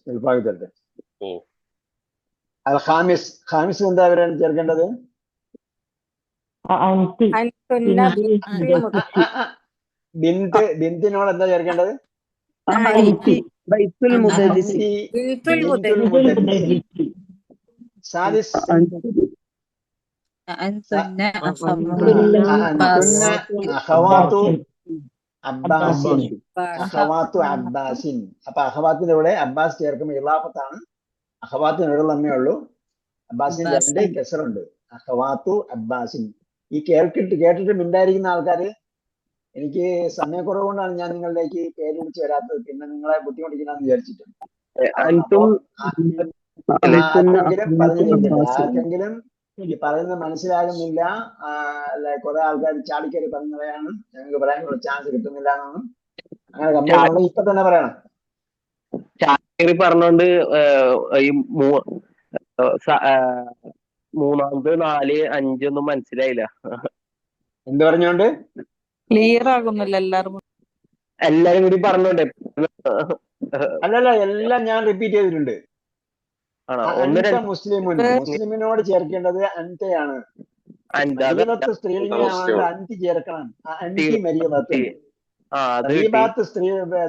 എളുപ്പമാക്കി. അൽ ഖാമിസ് എന്താ അവരാണ് ചേർക്കേണ്ടത്? ബിന്ദിനോട് എന്താ ചേർക്കേണ്ടത്? ബൈത്തുൽ മുദരിസി. സാദിസ് അബ്ബാസിൻ. അപ്പൊ അഖവാത്തിന്റെ ഇവിടെ അബ്ബാസ് ചേർക്കുമ്പോൾ ഇളാഫത്താണ്. അഖവാത്തിന് ഒരു തമ്മേ ഉള്ളൂ. അബ്ബാസിന് 2 കെസറുണ്ട്. അഖവാത്തു അബ്ബാസിൻ. ഈ കേട്ടിട്ട് മിണ്ടായിരിക്കുന്ന ആൾക്കാര്, എനിക്ക് സമയക്കുറവ് കൊണ്ടാണ് ഞാൻ നിങ്ങളിലേക്ക് പേര് വിളിച്ച് വരാത്തത്, പിന്നെ നിങ്ങളെ ബുദ്ധിമുട്ടിക്കണമെന്ന് വിചാരിച്ചിട്ടുണ്ട്. ആർക്കെങ്കിലും ഈ പറയുന്നത് മനസ്സിലാകുന്നില്ല, കുറെ ആൾക്കാർ ചാടിക്കറി പറഞ്ഞതാണ് ഞങ്ങൾക്ക് പറയാനുള്ള ചാൻസ് കിട്ടുന്നില്ല എന്നൊന്നും അങ്ങനെ കംപ്ലൈന്റ് ഇപ്പൊ തന്നെ പറയണം. ചാടിക്കറി പറഞ്ഞോണ്ട് ഈ 3, 4, 5 ഒന്നും മനസ്സിലായില്ല. എന്ത് പറഞ്ഞോണ്ട്? ക്ലിയർ ആകുന്നില്ല എല്ലാരും കൂടി പറഞ്ഞോണ്ടേ. അല്ലല്ല, എല്ലാം ഞാൻ റിപ്പീറ്റ് ചെയ്തിട്ടുണ്ട്. മുസ്ലിമിനോട് ചേർക്കേണ്ടത് അൻതയാണ്. സ്ത്രീലിംഗമാണെങ്കിൽ അൻതി ചേർക്കണം. അൻതി മരിയബത്ത്.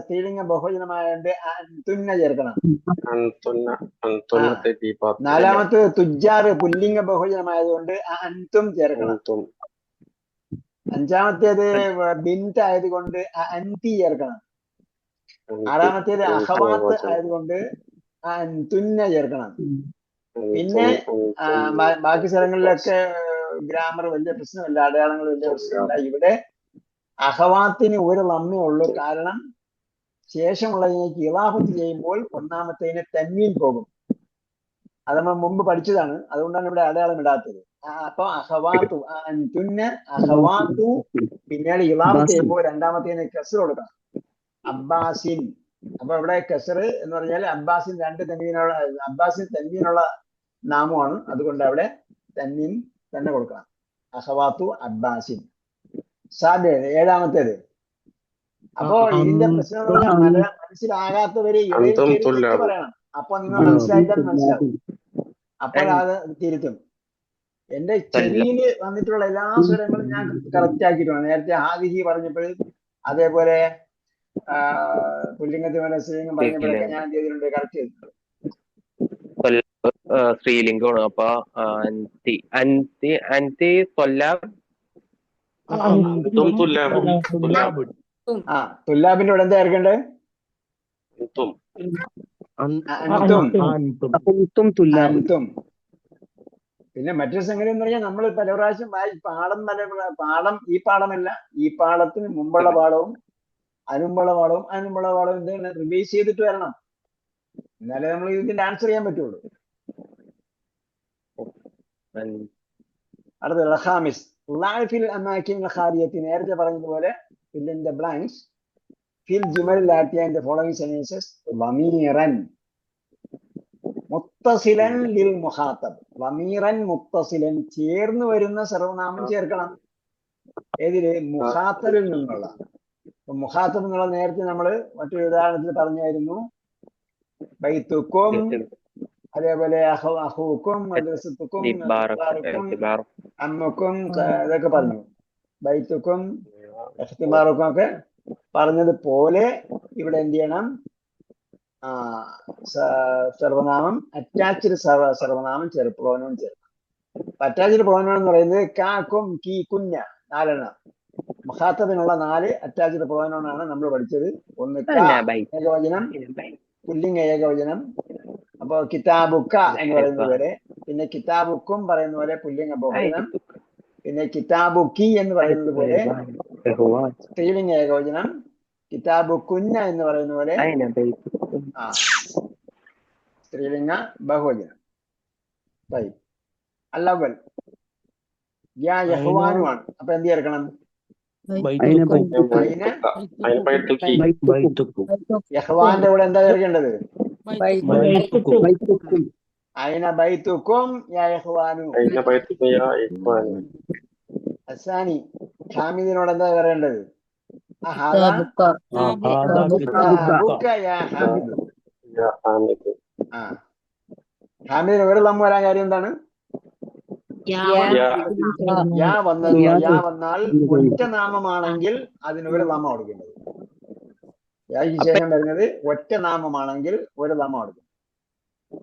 സ്ത്രീലിംഗ ബഹുജനമായോണ്ട് അൻതുന്ന ചേർക്കണം. 4-ാമത്തെ തുജാറ് പുല്ലിംഗ ബഹുജനമായതുകൊണ്ട് അൻതും ചേർക്കണം. 5-ാമത്തേത് ബിന്ത് ആയതുകൊണ്ട് അൻതി ചേർക്കണം. 6-ാമത്തേത് അഖവാത്ത് ആയതുകൊണ്ട് അൻതുന്ന ചേർക്കണം. പിന്നെ ബാക്കി സ്ഥലങ്ങളിലൊക്കെ ഗ്രാമർ വലിയ പ്രശ്നമല്ല, അടയാളങ്ങൾ വലിയ പ്രശ്നമല്ല. ഇവിടെ അഖവാത്തിന് ഒരു ലമ്മേ ഉള്ളൂ. കാരണം ശേഷമുള്ളതിനേക്ക് ഇളാഫത്ത് ചെയ്യുമ്പോൾ 1-ാമത്തേന് തൻവീൻ പോകും. അത് നമ്മൾ മുമ്പ് പഠിച്ചതാണ്, അതുകൊണ്ടാണ് ഇവിടെ അടയാളം ഇടാത്തത്. അപ്പൊ അഖവാത്തു അൻതുന്ന അഖവാത്തു, പിന്നീട് ഇളാഫത്ത് ചെയ്യുമ്പോൾ 2-ാമത്തേന് കസർ കൊടുക്കണം. അബ്ബാസിൻ. അപ്പൊ ഇവിടെ കസർ എന്ന് പറഞ്ഞാൽ അബ്ബാസിൻ 2 തൻവീനുള്ള നാമമാണ്, അതുകൊണ്ട് അവിടെ തൻവീൻ തന്നെ കൊടുക്കണം. അഖവാത്തു അബ്ബാസിൻ. 7-ാമത്തേത്. അപ്പോ ഇതിന്റെ പ്രശ്നം മനസ്സിലാകാത്തവര് പറയണം. അപ്പൊ നിങ്ങൾ മനസ്സിലാക്കിയാൽ മനസ്സിലാവും. അപ്പോൾ അത് തിരുത്തും. എന്റെ ചെവിയില് വന്നിട്ടുള്ള എല്ലാ സ്വരങ്ങളും ഞാൻ കറക്റ്റ് ആക്കിയിട്ടുണ്ട്. നേരത്തെ ഹാദിഹി പറഞ്ഞപ്പോൾ, അതേപോലെ പുല്ലിംഗത്തിന് സ്ത്രീലിംഗം പറഞ്ഞപ്പോഴൊക്കെ ഞാൻ എന്ത് ചെയ്തിട്ടുണ്ട്? കറക്റ്റ് ചെയ്തിട്ടുണ്ട്. സ്ത്രീലിംഗമാണ്. അപ്പൊ തുല്ലാബിന്റെ ഇവിടെ എന്താ ചേർക്കേണ്ടത്? പിന്നെ മറ്റൊരു സംഗതി എന്ന് പറഞ്ഞാൽ നമ്മൾ പല പ്രാവശ്യം പാഠം ഈ പാഠമല്ല, ഈ പാഠത്തിന് മുമ്പുള്ള പാഠവും അതിനുമ്പുള്ള പാഠവും എന്താണ് റിവൈസ് ചെയ്തിട്ട് വരണം. എന്നാലേ നമ്മൾ ഇതിന്റെ ആൻസർ ചെയ്യാൻ പറ്റുള്ളൂ. അടുത്ത ഖാമിസ് നേരത്തെ പറഞ്ഞതുപോലെ fill in the blanks. Fill jumal allati and the following sentences ضميرا متصلا للمخاطب. ضميرا متصلا ചേർന്ന് വരുന്ന സർവനാമം ചേർക്കണം. ഏതില്? മുഖാത്തബിൽ നിന്നുള്ള. മുഖാത്തബ് എന്നുള്ള നേരത്തെ നമ്മൾ മറ്റൊരു ഉദാഹരണത്തിൽ പറഞ്ഞായിരുന്നു. ബൈത്തുക്കും, അതേപോലെ അഹൂക്കും, മദ്രസത്തുക്കും, അമ്മക്കും, ഇതൊക്കെ പറഞ്ഞു. ബൈത്തുക്കും ഇഖ്തിബാറുക്കും ഒക്കെ പറഞ്ഞതുപോലെ ഇവിടെ എന്ത് ചെയ്യണം? സർവനാമം അറ്റാച്ച്ഡ് സർവനാമം പ്രോനൗൺ ചേർക്കണം. അറ്റാച്ച്ഡ് പ്രോനൗൺ എന്ന് പറയുന്നത് കാക്കും, കീ, കുഞ്ഞ 4 എണ്ണം. മുഖാത്തബിനുള്ള 4 അറ്റാച്ച്ഡ് പ്രോനൗൺ ആണ് നമ്മൾ പഠിച്ചത്. ഒന്ന് ഏകവചനം, പുല്ലിംഗ ഏകവചനം. അപ്പൊ കിതാബുക്ക എന്ന് പറയുന്ന പോലെ, പിന്നെ കിതാബുക്കും പറയുന്ന പോലെ പുല്ലിംഗ ബഹുവചനം, പിന്നെ കിതാബുക്കി എന്ന് പറയുന്നത് പോലെ സ്ത്രീലിംഗ ഏകവചനം, കിതാബുക്കുഞ്ഞ എന്ന് പറയുന്ന പോലെ സ്ത്രീലിംഗ ബഹുവചനം. അല്ലവൽ യഹ്വാനുമാണ്. അപ്പൊ എന്ത് ചേർക്കണം? അയിനെ അതിന് ബൈത്തുക്കി യഹ്വാന്റെ കൂടെ എന്താ ചേർക്കേണ്ടത്? ബൈത്തുക്കും അയിന ബൈത്തുക്കും യാ യഹ്വാനു. അതിന് ബൈത്തുക്കി യാ ഇഖ്വാനു. അസാനി ഹാമിദിനോട് എന്താ പറയേണ്ടത്? അഹദ കിതാബുക യാ ഹാമിദു. യാ ഹാമിദ്. ആ ഹാമിദിന് ഒരു ലം വരാൻ കാര്യം എന്താണ്? യാ വന്നാൽ ഒറ്റ നാമമാണെങ്കിൽ അതിന് ഒരു ലമ കൊടുക്കേണ്ടത്. യാക്ക് ശേഷം വരുന്നത് ഒറ്റ നാമമാണെങ്കിൽ ഒരു ലമ കൊടുക്കും.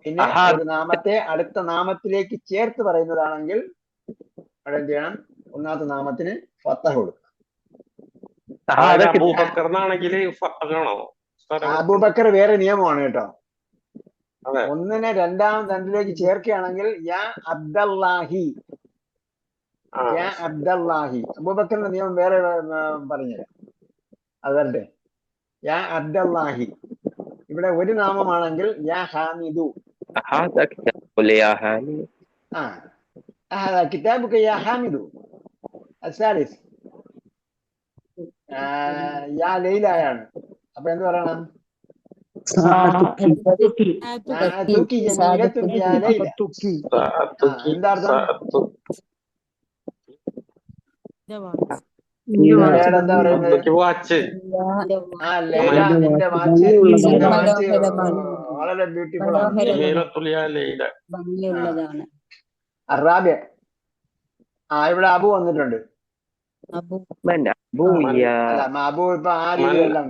പിന്നെ ഒരു നാമത്തെ അടുത്ത നാമത്തിലേക്ക് ചേർത്ത് പറയുന്നതാണെങ്കിൽ അവിടെ എന്ത് ചെയ്യണം? ഒന്നാമത്തെ നാമത്തിന് ഫത്തഹ കൊടുക്കണം. അബൂബക്കറിനാണെങ്കിൽ ഫത്തഹാണോ? അബൂബക്കർ വേറെ നിയമമാണ് കേട്ടോ. അതെ. ഒന്നിനെ രണ്ടിലേക്ക് ചേർക്കുകയാണെങ്കിൽ യാ അബ്ദല്ലാഹി, യാ അബ്ദല്ലാഹി. അബൂബക്കറിന്റെ നിയമം വേറെ പറഞ്ഞുതരാം, അത് വരട്ടെ. യാ അബ്ദല്ലാഹി. ഇവിടെ ഒരു നാമമാണെങ്കിൽ യാ ഹാമിദു. കിതാബുക യാ ഹാമിദു. അസാലിസ് യാ ലൈലയാണ്. അപ്പൊ എന്ത് പറയണം? എന്താർത്ഥം? എന്താ പറയുന്നത്? നിന്റെ വാച്ച് വളരെ ബ്യൂട്ടിഫുൾ ആണ്. അറാബിയ. ഇവിടെ അബു വന്നിട്ടുണ്ട്. അബു ഇപ്പൊ ആ രീതിയിലെല്ലാം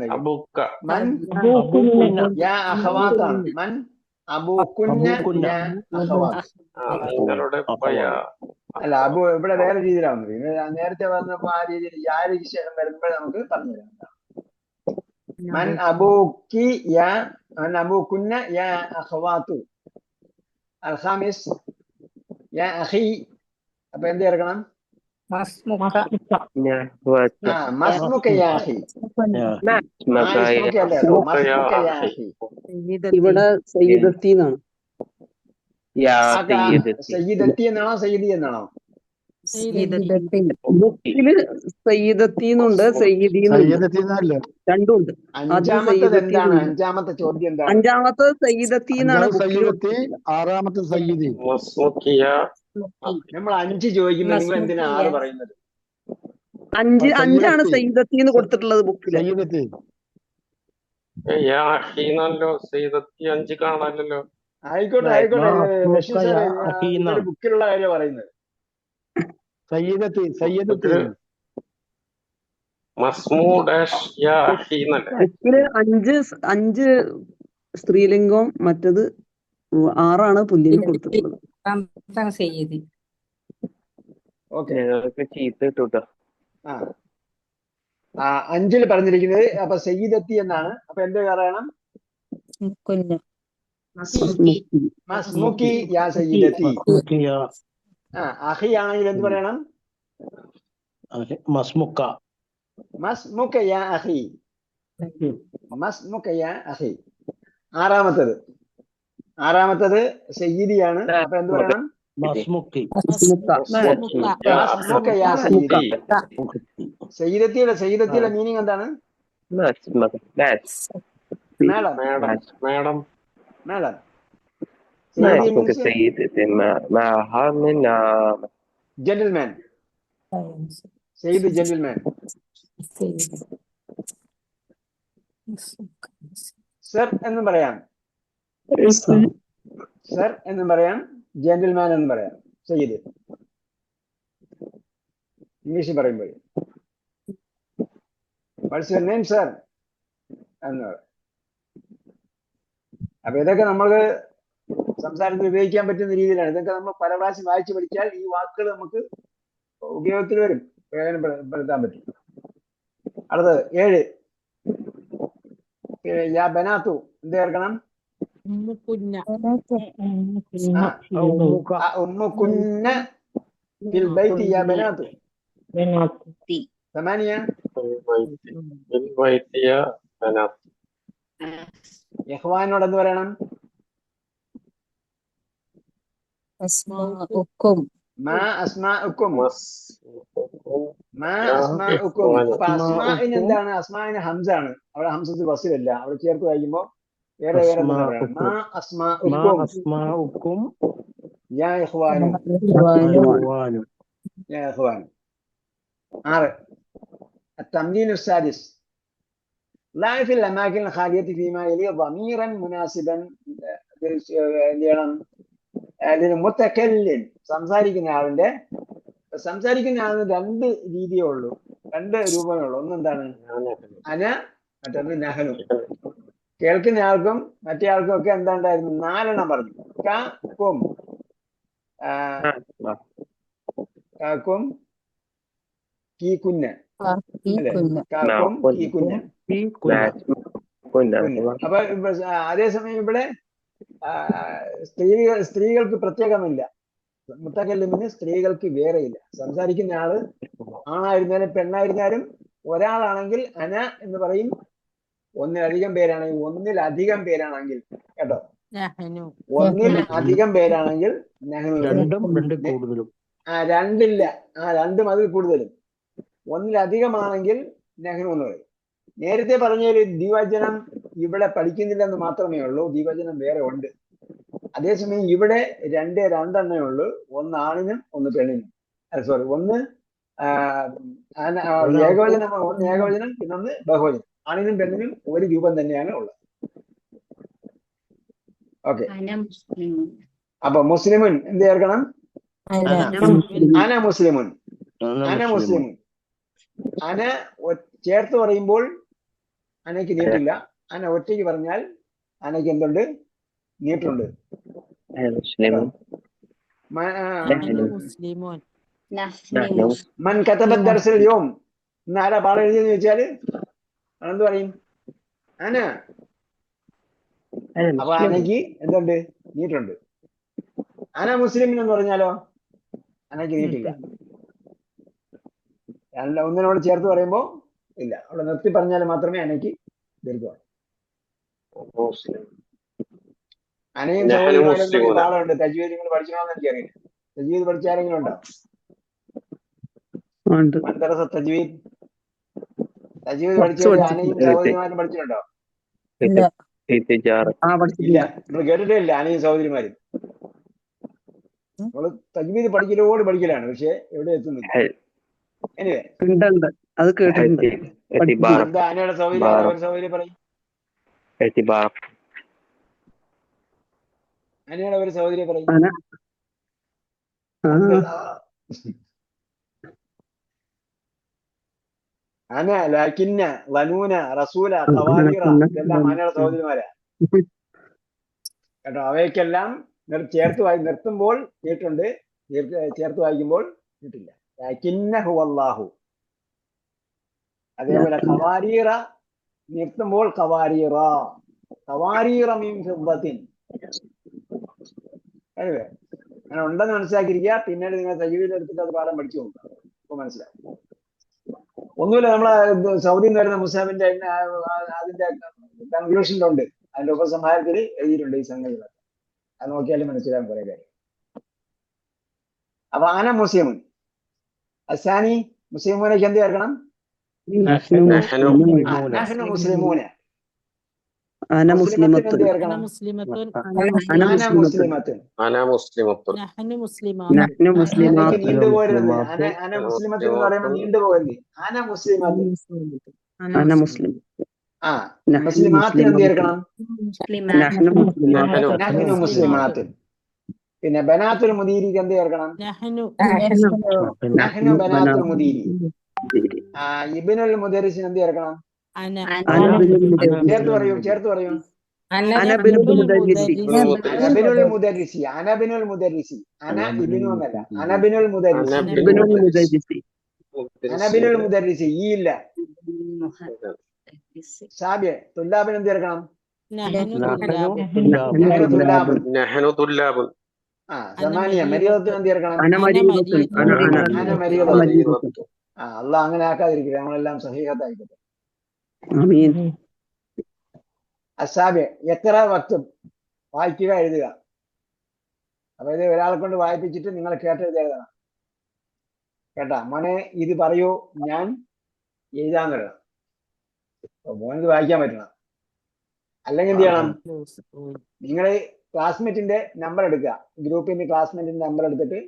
യാ അഖവാത്താണ്. മൻ അബൂകുന്ന യാ അഖവാത്ത്. അല്ല, അബു ഇവിടെ വേറെ രീതിയിലാണ് വന്നത്. നേരത്തെ വന്നപ്പോ ആ രീതിയിൽ യാരിക്ക് ശേഷം വരുമ്പോൾ നമുക്ക് പറഞ്ഞു തരാം. മൻ അബൂക്കി യാ മൻ അബൂകുന്ന യാ അഖവാത്തു. അൽ ഖാമിസ് യാ അഖി. അപ്പൊ എന്ത് ചേർക്കണം? മസ്മുക യാ അഖി. ഇവിടെ സയ്യിദത്തി എന്നാണ്. സയ്യിദത്തി എന്നാണോ സയ്യിദി എന്നാണോ? ബുക്കില് സയ്യിദത്തി എന്നുണ്ട്, സയ്യിദി രണ്ടും ഉണ്ട്. അഞ്ചാമത്തത് എന്താണ്? അഞ്ചാമത്തെ ചോദ്യം എന്താണ്? അഞ്ചാമത്തത് സയ്യിദത്തി എന്നാണ്. ആറാമത്തെ സയ്യിദി. നമ്മൾ 5 ചോദിക്കുമ്പോ നിങ്ങൾ എന്തിനാ 6 പറയുന്നത്? അഞ്ചാണ് സയ്യിദത്തി എന്ന് കൊടുത്തിട്ടുള്ളത് ബുക്കില്. ആയിക്കോട്ടെ ബുക്കിലുള്ള കാര്യം പറയുന്നത്. ബുക്കില് 5 സ്ത്രീലിംഗവും മറ്റത് 6 പുല്ലിംഗം കൊടുത്തിട്ടുള്ളത്. ആ 5 പറഞ്ഞിരിക്കുന്നത് അപ്പൊ സയ്യിദത്തി എന്നാണ്. അപ്പൊ എന്ത് പറയണം? മസ്മുക്കി യാ സയ്യിദത്തി. അഖി ആണെങ്കിൽ എന്ത് പറയണം? മസ്മുക്ക യാ അഖി. മസ്മുക യാ അഖി. ആറാമത്തത് സയ്യിദിയാണ്. അപ്പൊ എന്ത് പറയണം? സയ്യിദത്തിയുടെ മീനിങ് എന്താണ്? മേഡം. ജെന്റിൽമാൻ. സയ്യിദ് ജെന്റിൽമാൻ. സർ എന്നും പറയാം. സർ എന്നും പറയാം, ജെന്റിൽമാൻ എന്നും പറയാം. സയ്യിദ് ഇംഗ്ലീഷിൽ പറയുമ്പോൾ വാട്ട്സ് യുവർ നെയിം സർ എന്ന് പറയാം. അപ്പൊ ഇതൊക്കെ നമ്മൾക്ക് സംസാരത്തിൽ ഉപയോഗിക്കാൻ പറ്റുന്ന രീതിയിലാണ്. ഇതൊക്കെ നമ്മൾ പല പ്രാവശ്യം വായിച്ചു പഠിച്ചാൽ ഈ വാക്കുകൾ നമുക്ക് ഉപയോഗത്തിൽ വരും, പ്രയോജനപ്പെടുത്താൻ പറ്റും. അടുത്തത് 7. യാ ബനാത്തു എന്ത് ചേർക്കണം? ഉമ്മുകുന്ന ഫിൽ ബൈത്തി യാ ബനാത്തു. 8. ഇഖ്വാനോട് എന്ത് പറയണം? മാ അസ്മാഉക്കും മാ അസ്മാഉക്കും. അപ്പൊ അസ്മാഇന് എന്താണ്? അസ്മാഇന് ഹംസാണ്. അവിടെ ഹംസത്ത് വസ്ലില്ല. അവിടെ ചേർത്ത് വായിക്കുമ്പോ വേറെ വേറെ തന്നെ പറയണം. മാ അസ്മാഉക്കും യാ ഇഖ്വാനു. യാ ഇഖ്വാനു. 6 التمرين السادس ضع في الأماكن الخالية فيما يلي ضميرا مناسبا للمتكلم. സംസാരിക്കുന്ന ആളിന് രണ്ട് രീതിയേ ഉള്ളൂ, രണ്ട് രൂപമേ ഉള്ളൂ. ഒന്നെന്താണ്? അന, മറ്റൊന്ന് നഹനു. കേൾക്കുന്ന ആൾക്കും മറ്റേ ആൾക്കും ഒക്കെ എന്താണ്ടായിരുന്നു? 4 എണ്ണം പറഞ്ഞു. കാക്കും കാക്കും കീക്കുന്ന കാക്കും കീക്കുന്ന. അപ്പൊ അതേസമയം ഇവിടെ സ്ത്രീകൾക്ക് പ്രത്യേകമില്ല. മുത്തക്കല്ലിമിന് സ്ത്രീകൾക്ക് വേറെയില്ല. സംസാരിക്കുന്ന ആള് ആണായിരുന്നാലും പെണ്ണായിരുന്നാലും ഒരാളാണെങ്കിൽ അന എന്ന് പറയും. ഒന്നിലധികം പേരാണെങ്കിൽ കേട്ടോ, ഒന്നിലധികം പേരാണെങ്കിൽ രണ്ടില്ല, രണ്ടും അതിൽ കൂടുതലും. ഒന്നിലധികമാണെങ്കിൽ നെഹ്നു എന്ന് പറയും. നേരത്തെ പറഞ്ഞൊരു ദ്വിവചനം ഇവിടെ പഠിക്കുന്നില്ലെന്ന് മാത്രമേ ഉള്ളൂ. ദ്വിവചനം വേറെ ഉണ്ട്. അതേസമയം ഇവിടെ രണ്ടെണ്ണേ ഉള്ളൂ. ഒന്ന് ആണിനും ഒന്ന് പെണ്ണിനും. സോറി, ഒന്ന് ഏകവചനം, പിന്നൊന്ന് ബഹുവചനം. ആണിനും പെണ്ണിനും ഒരു രൂപം തന്നെയാണ് ഉള്ളത്. ഓക്കെ. അപ്പൊ മുസ്ലിമുൻ എന്ത് ചേർക്കണം? അന മുസ്ലിമുൻ. അന ചേർത്ത് പറയുമ്പോൾ അനയ്ക്ക് നീട്ടില്ല. അന ഒറ്റയ്ക്ക് പറഞ്ഞാൽ അനയ്ക്ക് എന്തുണ്ട്? നീട്ടുണ്ട്. മൻ കതബ ദർസൽ യൗം. ഇന്ന് ആരാ പാഠം എഴുതിയെന്ന് ചോദിച്ചാല് എന്ത് പറയും? അന. അപ്പൊ അനയ്ക്ക് എന്തുണ്ട്? നീട്ടുണ്ട്. അന മുസ്ലിം എന്ന് പറഞ്ഞാലോ അനയ്ക്ക് നീട്ടില്ല. ഒന്നിനോട് ചേർത്ത് പറയുമ്പോ ഇല്ല. അവിടെ നിർത്തി പറഞ്ഞാൽ മാത്രമേ അനയ്ക്ക് ദീർഘമാണ്. അനയും സഹോദരിമാരും പാഠമുണ്ട്. തജ്വീദ് നിങ്ങൾ പഠിക്കണമെന്ന് എനിക്കറിയില്ല. തജ്വീദ് പഠിച്ച ആരെങ്കിലും ഉണ്ടോ? മദ്രസ തജ്വീദ് പഠിച്ചവര് അനയും സഹോദരിമാരും പഠിച്ചിട്ടുണ്ടോ? ഇല്ല, നമ്മൾ കേട്ടിട്ടേ ഇല്ല അനയും സഹോദരിമാരും. നമ്മള് തജ്വീദ് പഠിക്കലാണ്, പക്ഷെ എവിടെ എത്തുന്നില്ല. അത് കേട്ടിട്ടുണ്ട്. എന്താ അനയുടെ സഹോദരി പറയും? അനയുടെ ഒരു സഹോദരി പറയും. അന, ലാക്കിന്ന, വനൂന, റസൂല, ഖവാരീറ ഇതെല്ലാം അനയുടെ സഹോദരിമാരാ കേട്ടോ. അവയ്ക്കെല്ലാം ചേർത്ത് നിർത്തുമ്പോൾ നീട്ടുണ്ട്, ചേർത്ത് വായിക്കുമ്പോൾ നീട്ടില്ല. ലാക്കിന്ന ഹുവല്ലാഹു. അതേപോലെ ഖവാരീറ നിർത്തുമ്പോൾ ഖവാരീറ മിൻ ഫിദ്ദത്തിൻ. അങ്ങനെ ഉണ്ടെന്ന് മനസ്സിലാക്കിയിരിക്കുക. പിന്നീട് നിങ്ങൾ തജ്വീദ് എടുത്തിട്ട് അത് പാഠം പഠിച്ചു നോക്കുക. ഇപ്പൊ മനസ്സിലാവും. ഒന്നുമില്ല, നമ്മളെ സൗദിയിൽ നിന്ന് വരുന്ന മുസാഫിന്റെ അതിന്റെ കൺക്ലൂഷനിലുണ്ട്, അതിന്റെ ഉപസംഹാരത്തിൽ എഴുതിയിട്ടുണ്ട് ഈ സംഗതികൾ. അത് നോക്കിയാലും മനസ്സിലാകും കുറെ കാര്യം. അപ്പൊ അന മുസ്ലിമുൻ. അസാനി മുസ്ലിമൂനക്ക് എന്ത് ചേർക്കണം? നഹ്നു മുസ്ലിമൂന. അന മുസ്ലിമത്തുൻ. നീണ്ടുപോരുന്നത്. അന മുസ്ലിമത്തുൻ എന്ന് പറയുമ്പോൾ നീണ്ടുപോകരുത്. അന മുസ്ലിമത്തുൻ. ആ മുസ്ലിമാത്തിന് എന്ത് ചേർക്കണം? നഹ്നു മുസ്ലിമാത്തുൻ. പിന്നെ ബനാത്തുൽ മുദീരിക്ക് എന്ത് ചേർക്കണം? നഹ്നു ബനാത്തുൽ മുദീരി. ഇബ്നുൽ മുദരിസിന് എന്ത് ചേർക്കണം? ചേർത്ത് പറയൂ. അനബിനുൽ മുദരിസി. അന ഇബ്നു എന്നല്ല, അനബിനുൽ മുദരിസി. ഈ ഇല്ല. സാബിയ തുല്ലാബിന് എന്ത് ചേർക്കണം? സമാനിയ മരിയത്തിന് എന്ത് ചേർക്കണം? അള്ളാഹ് അങ്ങനെ ആക്കാതിരിക്കട്ടെ. നമ്മളെല്ലാം സഹീഹത്തായിക്കോട്ടെ. അസാബിയ എത്ര വക്തും വായിക്കുക, എഴുതുക. അപ്പൊ ഇത് ഒരാളെ കൊണ്ട് വായിപ്പിച്ചിട്ട് നിങ്ങൾ കേട്ടെഴുതി എഴുതണം. കേട്ടാ മോനെ, ഇത് പറയൂ, ഞാൻ എഴുതാന്ന് പറയണം. മോനത് വായിക്കാൻ പറ്റണം. അല്ലെങ്കിൽ എന്ത് ചെയ്യണം? നിങ്ങൾ ക്ലാസ്മേറ്റിന്റെ നമ്പർ എടുക്കുക, ഗ്രൂപ്പിൽ നിന്ന് ക്ലാസ്മേറ്റിന്റെ നമ്പർ എടുത്തിട്ട്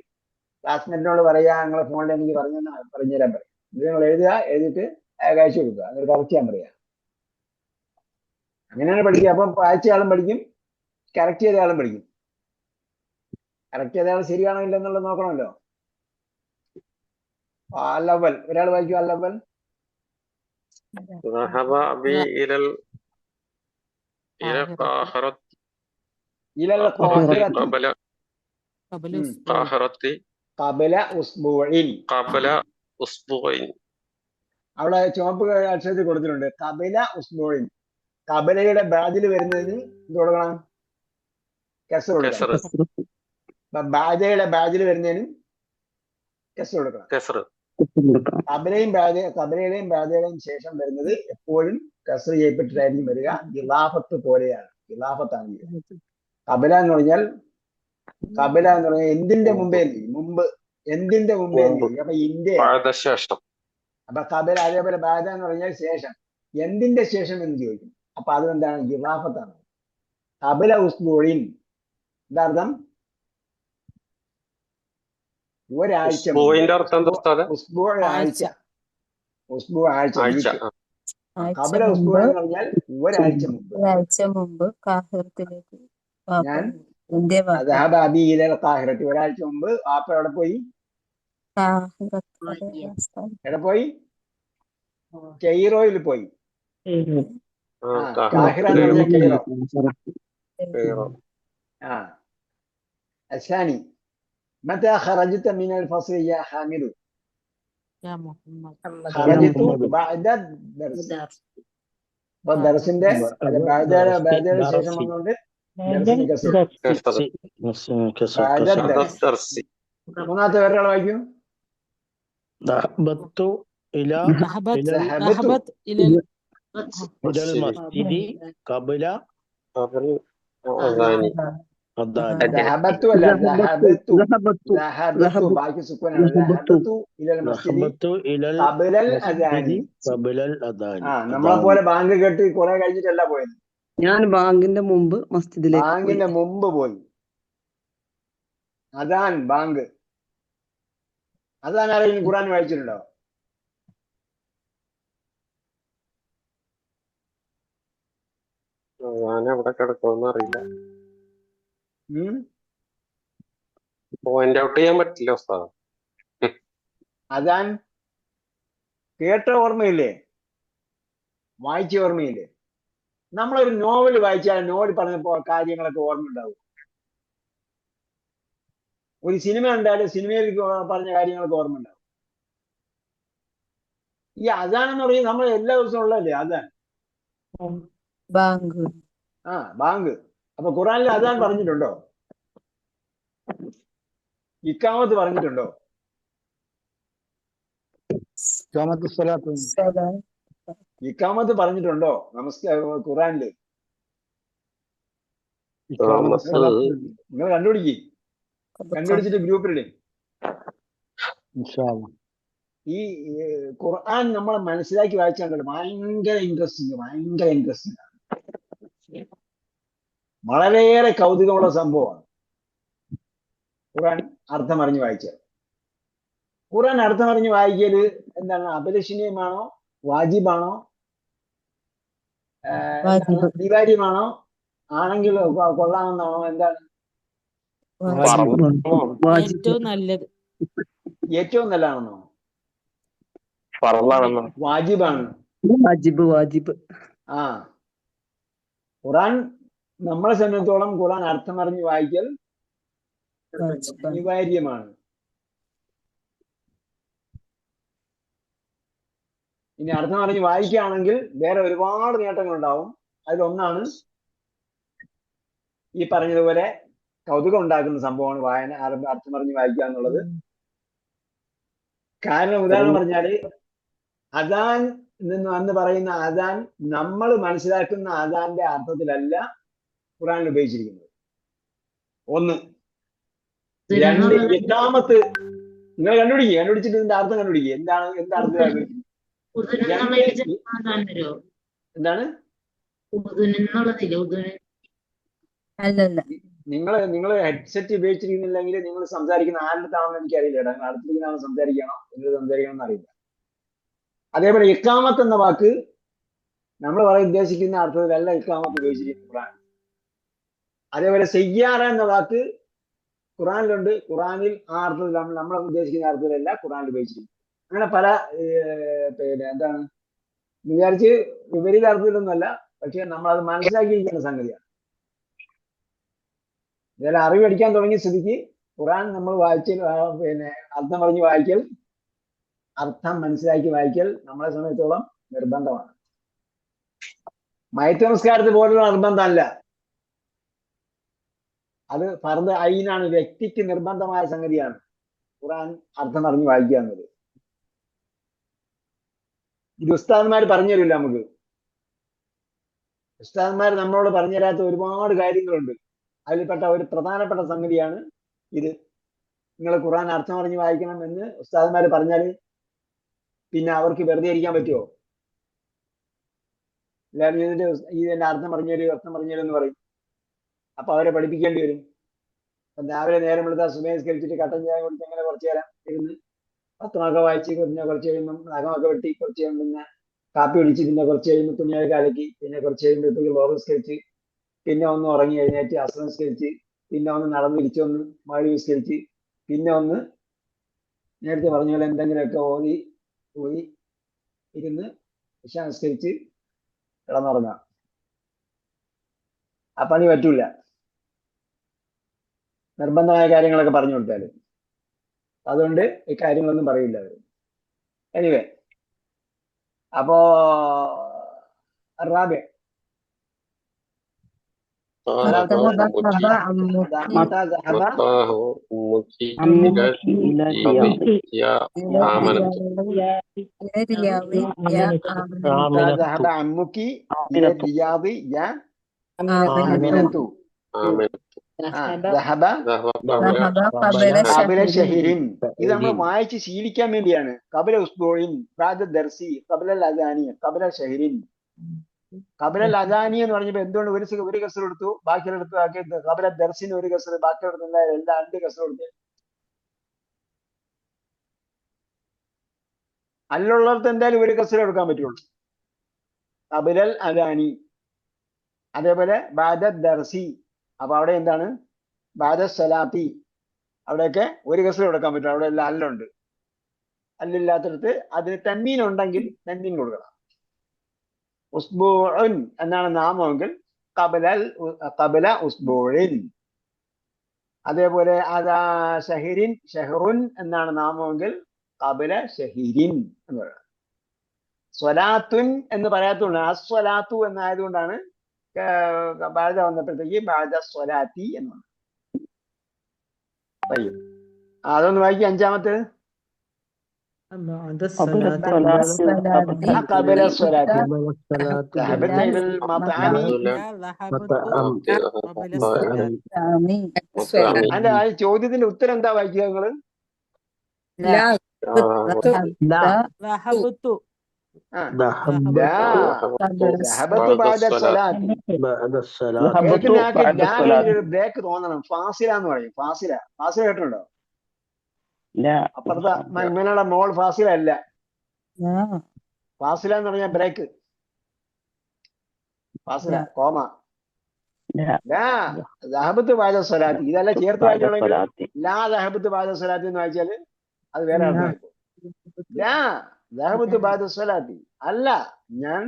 ക്ലാസ്മേറ്റിനോട് പറയാ, നിങ്ങളെ ഫോണിൽ എനിക്ക് പറഞ്ഞുതരാൻ പറയും. ഇത് നിങ്ങൾ എഴുതുക, എഴുതിയിട്ട് അയച്ചു കൊടുക്കുക, എന്നിട്ട് കറക്റ്റ് ചെയ്യാൻ പറയുക. അങ്ങനെയാണ് പഠിക്കുക. അപ്പം വായിച്ച ആളും പഠിക്കും, കറക്റ്റ് ചെയ്ത ആളും പഠിക്കും. കറക്റ്റ് ചെയ്ത ആൾ ശരിയാണോ ഇല്ലെന്നുള്ളത് നോക്കണമല്ലോ. അല്ലവൽ, ഒരാൾ വായിക്കും. അല്ലവൽ ذهب أبي إلى القاهرة ഇലൽ ഖാഹിറത്തി قبل ഖബല ഉസ്ബുഇൻ. قبل أسبوع. അവിടെ ചുവപ്പ് അക്ഷരത്തിൽ കൊടുത്തിട്ടുണ്ട് ഖബല ഉസ്ബുഇൻ. ഖബലയുടെ ബാദിൽ വരുന്നതിന് എന്ത് കൊടുക്കണം? കസ്ർ കൊടുക്കണം. ബാദയുടെ ബാദിൽ വരുന്നതിനും കസ്ർ കൊടുക്കണം. ഖബലയുടെയും ബാദയുടെയും ശേഷം വരുന്നത് എപ്പോഴും കസ്ർ ചെയ്യപ്പെട്ടിട്ടായിരിക്കും വരിക. ഇലാഫത്ത് പോലെയാണ്, ഇലാഫത്താണ്. ഖബല എന്ന് പറഞ്ഞാൽ എന്തിന്റെ മുമ്പേ, എന്തിന്റെ മുമ്പേ. അപ്പൊ ഇന്ത്യ. അപ്പൊ ഖബല അതേപോലെ ബാദ എന്ന് പറഞ്ഞാൽ ശേഷം, എന്തിന്റെ ശേഷം എന്ന് ചോദിക്കും. അപ്പൊ അതെന്താണ്? ഇലാഫത്താണ്. ഖബല ഉസ്ബുഇൻ എന്താർത്ഥം? ഒരാഴ്ച. ഉസ്ബു ആഴ്ച. ഉസ്ബു ആഴ്ച. ഖബല ഉസ്ബു എന്ന് പറഞ്ഞാൽ ഒരാഴ്ച മുമ്പ്. കാഹിറത്തിലേക്ക് ഞാൻ ദഹബ അബി ഇലൽ ഖാഹിറത്തി, ഒരാഴ്ച മുമ്പ് ആപ്പ എവിടെ പോയി? എവിടെ പോയി? കെയ്റോയിൽ പോയി. കാഹിറ എന്ന് പറഞ്ഞാൽ കെയ്റോ. അസാനി متى خرجت من الفصل يا حامد؟ يا محمد. خرجت بعد الدرس. ദർസിന്റെ ബാദയുടെ ശേഷം വന്നുകൊണ്ട് മൂന്നാമത്തെ വേറൊരാൾ വായിക്കും. ذهبت إلى المسجد قبل ذهبت ولا ذهبت باقي سكون. ذهبت إلى المسجد قبل الأذان. നമ്മളെ പോലെ ബാങ്ക് കേട്ട് കുറെ കഴിഞ്ഞിട്ടല്ല പോയത്. ഞാൻ ബാങ്കിന്റെ മുമ്പ് മസ്ജിദിലേക്ക്, ബാങ്കിന്റെ മുമ്പ് പോയി. അതാൻ, ബാങ്ക്. അതാണ് ആരെങ്കിലും ഖുർആൻ വായിച്ചിട്ടുണ്ടോ? ഞാൻ എവിടെ കിടക്കുമെന്ന് അറിയില്ല. പോയിന്റ് ഔട്ട് ചെയ്യാൻ പറ്റില്ല ഉസ്താദ്. അതാൻ കേട്ട ഓർമ്മയില്ലേ? വായിച്ച ഓർമ്മയില്ലേ? നമ്മളൊരു നോവൽ വായിച്ചാൽ നോവൽ പറഞ്ഞപ്പോ കാര്യങ്ങളൊക്കെ ഓർമ്മ ഉണ്ടാവും. ഒരു സിനിമ ഉണ്ടായാലും സിനിമയിൽ പറഞ്ഞ കാര്യങ്ങളൊക്കെ ഓർമ്മ ഉണ്ടാവും. ഈ അതാനെന്ന് പറയുന്നത് നമ്മൾ എല്ലാ ദിവസവും ഉള്ളതല്ലേ അതാൻ? ബാങ്ക്. അപ്പൊ ഖുറാനിൽ അതാൻ പറഞ്ഞിട്ടുണ്ടോ? ഇഖാമത്ത് പറഞ്ഞിട്ടുണ്ടോ? ഇഖാമത്ത് പറഞ്ഞിട്ടുണ്ടോ ഖുറാനില്? നിങ്ങൾ കണ്ടുപിടിച്ചിട്ട് ഗ്രൂപ്പിലിടേ. ഈ ഖുർആൻ നമ്മളെ മനസ്സിലാക്കി വായിച്ചാൽ ഭയങ്കര ഇൻട്രസ്റ്റിംഗ് ആണ്. വളരെയേറെ കൗതുകമുള്ള സംഭവമാണ് ഖുർആൻ അർത്ഥമറിഞ്ഞ് വായിച്ചത്. ഖുർആൻ അർത്ഥമറിഞ്ഞ് വായിക്കല് എന്താണ്? അഭിലഷണീയമാണോ? വാജിബാണോ? അനിവാര്യമാണോ? ആണെങ്കിൽ കൊള്ളാമെന്നാണോ? എന്താണ് ഏറ്റവും നല്ലതാണെന്നോ? വാജിബാണ്. വാജിബ്. ഖുർആൻ നമ്മളെ സംബന്ധിച്ചോളം ഖുർആൻ അർത്ഥമറിഞ്ഞ് വായിക്കൽ അനിവാര്യമാണ്. ഇനി അർത്ഥമറിഞ്ഞ് വായിക്കുകയാണെങ്കിൽ വേറെ ഒരുപാട് നേട്ടങ്ങളുണ്ടാവും. അതിലൊന്നാണ് ഈ പറഞ്ഞതുപോലെ കൗതുകം ഉണ്ടാക്കുന്ന സംഭവമാണ് വായന, അർത്ഥമറിഞ്ഞ് വായിക്കുക എന്നുള്ളത്. കാരണം ഉദാഹരണം പറഞ്ഞാല് അദാൻ എന്ന് പറയുന്ന അദാൻ നമ്മൾ മനസ്സിലാക്കുന്ന അദാന്റെ അർത്ഥത്തിലല്ല ഖുർആനിൽ ഉപയോഗിച്ചിരിക്കുന്നത്. ഒന്ന്. രണ്ട് ഇഖാമത്ത് നിങ്ങൾ കണ്ടുപിടിച്ചിട്ട് ഇതിന്റെ അർത്ഥം കണ്ടുപിടിക്കുക. എന്താർത്ഥത്തിലാണ് എന്താണ് അല്ലല്ല നിങ്ങൾ ഹെഡ്സെറ്റ് ഉപയോഗിച്ചിരിക്കുന്നില്ലെങ്കിൽ നിങ്ങൾ സംസാരിക്കുന്ന ആരുടെത്താണെന്ന് എനിക്കറിയില്ല. നിങ്ങൾ അടുത്തിരിക്കുന്ന സംസാരിക്കണോ നിങ്ങൾ സംസാരിക്കണം എന്നറിയില്ല. അതേപോലെ ഇഖാമത്ത് എന്ന വാക്ക് നമ്മൾ പറയാൻ ഉദ്ദേശിക്കുന്ന അർത്ഥത്തിലല്ല ഇഖാമത്ത് ഉപയോഗിച്ചിരിക്കുന്നത് ഖുർആൻ. അതേപോലെ സയ്യാറ എന്ന വാക്ക് ഖുറാനിലുണ്ട്. ഖുറാനിൽ ആ അർത്ഥത്തിലാണ് നമ്മൾ ഉദ്ദേശിക്കുന്ന അർത്ഥത്തിലല്ല ഖുറാനിൽ ഉപയോഗിച്ചിരിക്കുന്നത്. അങ്ങനെ പല എന്താണ് വിചാരിച്ച് വിപരീത അർത്ഥത്തിലൊന്നുമല്ല, പക്ഷെ നമ്മളത് മനസ്സിലാക്കിയിരിക്കുന്ന സംഗതിയാണ്. ഇതെല്ലാം അറിവ് പഠിക്കാൻ തുടങ്ങിയ സ്ഥിതിക്ക് ഖുറാൻ നമ്മൾ വായിച്ചാൽ അർത്ഥം പറഞ്ഞ് വായിക്കൽ, അർത്ഥം മനസ്സിലാക്കി വായിക്കൽ നമ്മളെ സംബന്ധിച്ചോളം നിർബന്ധമാണ്. മയത്ത് നമസ്കാരത്തിൽ പോലുള്ള നിർബന്ധമല്ല, അത് ഫർദ് ഐനാണ്, വ്യക്തിക്ക് നിർബന്ധമായ സംഗതിയാണ് ഖുറാൻ അർത്ഥം അറിഞ്ഞ് വായിക്കുക എന്നത്. ഇത് ഉസ്താദന്മാർ പറഞ്ഞു തരില്ല നമുക്ക്. ഉസ്താദന്മാർ നമ്മളോട് പറഞ്ഞു തരാത്ത ഒരുപാട് കാര്യങ്ങളുണ്ട്. അതിൽപ്പെട്ട ഒരു പ്രധാനപ്പെട്ട സംഗതിയാണ് ഇത്. നിങ്ങൾ ഖുറാൻ അർത്ഥം അറിഞ്ഞ് വായിക്കണം എന്ന് ഉസ്താദന്മാർ പറഞ്ഞാൽ പിന്നെ അവർക്ക് വെറുതെ ഇരിക്കാൻ പറ്റുമോ? എല്ലാവരും ഇതിന്റെ അർത്ഥം പറഞ്ഞുതരും എന്ന് പറയും. അപ്പൊ അവരെ പഠിപ്പിക്കേണ്ടി വരും. അപ്പൊ രാവിലെ നേരം എടുത്താൽ സുമേസ്കരിച്ചിട്ട് കട്ടൻ ചായ കൊടുത്ത് അങ്ങനെ കുറച്ചു നേരം ഇരുന്ന് പത്രമൊക്കെ വായിച്ച് പിന്നെ കുറച്ച് കഴിയുമ്പോൾ നഖമൊക്കെ വെട്ടി കുറച്ച് കഴിയുമ്പോൾ പിന്നെ കാപ്പി പിടിച്ച് പിന്നെ കുറച്ച് കഴിയുമ്പോൾ തുണിയൊക്കെ അലക്കി പിന്നെ കുറച്ച് കഴിയുമ്പോഴത്തേക്ക് ലോകസ്കരിച്ച് പിന്നെ ഒന്ന് ഉറങ്ങി എഴുന്നേറ്റ് അസ്രംസ്കരിച്ച് പിന്നെ ഒന്ന് നടന്നിരിച്ചൊന്ന് മഴവിസ്കരിച്ച് പിന്നെ ഒന്ന് നേരത്തെ പറഞ്ഞ പോലെ എന്തെങ്കിലുമൊക്കെ ഓതി ഇരുന്ന് വിശാംസ്കരിച്ച് കിടന്നുറങ്ങാം. ആ പണി പറ്റൂല. നിർബന്ധമായ കാര്യങ്ങളൊക്കെ പറഞ്ഞു കൊടുത്താല്. അതുകൊണ്ട് ഈ കാര്യങ്ങളൊന്നും പറയില്ല അവർ. എനിവേ, അപ്പോ റാബിയ ഇത് നമ്മൾ വായിച്ച് ശീലിക്കാൻ വേണ്ടിയാണ്. കബല ഉസ്ബോയിൻ ബാദ ദർസി കബല അദാനി കബല ഷഹരിൻ. കബല അദാനി എന്ന് പറഞ്ഞപ്പോ എന്തുകൊണ്ട് ഒരു കസർ എടുത്തു ബാക്കിയെടുത്തു ആക്കി? കബല ദർസിന് ഒരു കസർ, ബാക്കിയെടുത്ത് എല്ലാ 2 കസർ കൊടുത്ത് അല്ലുള്ളവർക്ക് എന്തായാലും ഒരു കസർ എടുക്കാൻ പറ്റുള്ളൂ. കബലൽ അദാനി. അതേപോലെ ബാദ ദർസി, അപ്പൊ അവിടെ എന്താണ് ബാദ സലാത്തി, അവിടെയൊക്കെ ഒരു കസർ കൊടുക്കാൻ പറ്റും. അവിടെ എല്ലാം അല്ലുണ്ട്. അല്ലില്ലാത്തടത്ത് അതിന് തന്മീൻ ഉണ്ടെങ്കിൽ തന്മീൻ കൊടുക്കണം. ഉസ്ബൂഉൻ എന്നാണ് നാമമെങ്കിൽ കബല ഉസ്ബൂഇൻ. അതേപോലെ അതാ ഷഹറുൻ എന്നാണ് നാമമെങ്കിൽ കബല ഷഹിരിൻ എന്ന് പറയുന്നത്. സ്വലാത്തുൻ എന്ന് പറയാത്തതുകൊണ്ട് അസ്വലാത്തു എന്നായതുകൊണ്ടാണ് ബാധ വന്നപ്പോഴത്തേക്ക് ബാധ സ്വലാത്തി എന്നാണ്. അതൊന്ന് വായിക്കും. 5-ാമത്തേത് അല്ല, ആ ചോദ്യത്തിന്റെ ഉത്തരം എന്താ വായിക്കുക നിങ്ങള്? ബ്രേക്ക് തോന്നണം. ഫാസില എന്ന് പറയും. ഫാസില കേട്ടിട്ടുണ്ടോ? അപ്പുറത്തെ ഇങ്ങനെയുള്ള മോൾ ഫാസില അല്ല. ഫാസില എന്ന് പറഞ്ഞാൽ ബ്രേക്ക്. ഫാസില കോമ. ദഹബത്ത് ബാദ സ്വലാത്തി ഇതല്ല ചേർത്ത് വായിച്ചോളെങ്കിൽ ലാ ദഹബത്ത് ബാദ സ്വലാത്തി എന്ന് വായിച്ചാല് അത് വേറെ അർത്ഥമായിപ്പോ. ലാ ദഹബത്ത് ബാദ സ്വലാത്തി അല്ല, ഞാൻ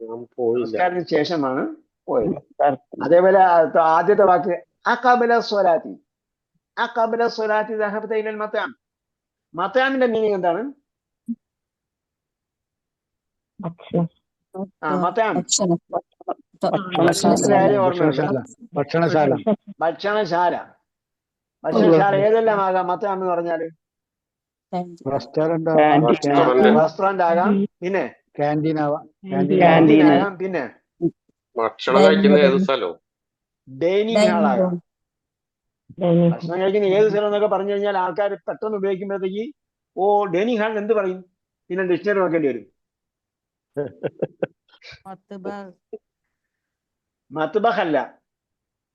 നമസ്കാരത്തിന് ശേഷമാണ് പോയത്. അതേപോലെ ആദ്യത്തെ വാക്ക് അഖബല സ്വലാത്തി. അഖബല സ്വലാത്തി ദഹബത ഇലൽ മത്അം. മത്അമിന്റെ മീനിങ് എന്താണ്? മത്അം ഭക്ഷണശാല. ഏതെല്ലാം ആകാം മത്അം എന്ന് പറഞ്ഞാല്? റെസ്റ്റോറന്റ് ആകാം, പിന്നെ ക്യാൻറ്റീൻ ആകാം, പിന്നെ ഭക്ഷണം കഴിക്കുന്ന ഏത് സ്ഥലവും ഡൈനിങ് ഹാൾ ആകാം. ഭക്ഷണം കഴിക്കുന്ന ഏത് സ്ഥലം എന്നൊക്കെ പറഞ്ഞു കഴിഞ്ഞാൽ ആൾക്കാർ പെട്ടെന്ന് ഉപയോഗിക്കുമ്പോഴത്തേക്ക് ഓ ഡൈനിങ് ഹാൾ എന്ന് പറയും, പിന്നെ ഡിക്ഷണറി നോക്കേണ്ടി വരും. മത്ബഖ് അല്ല,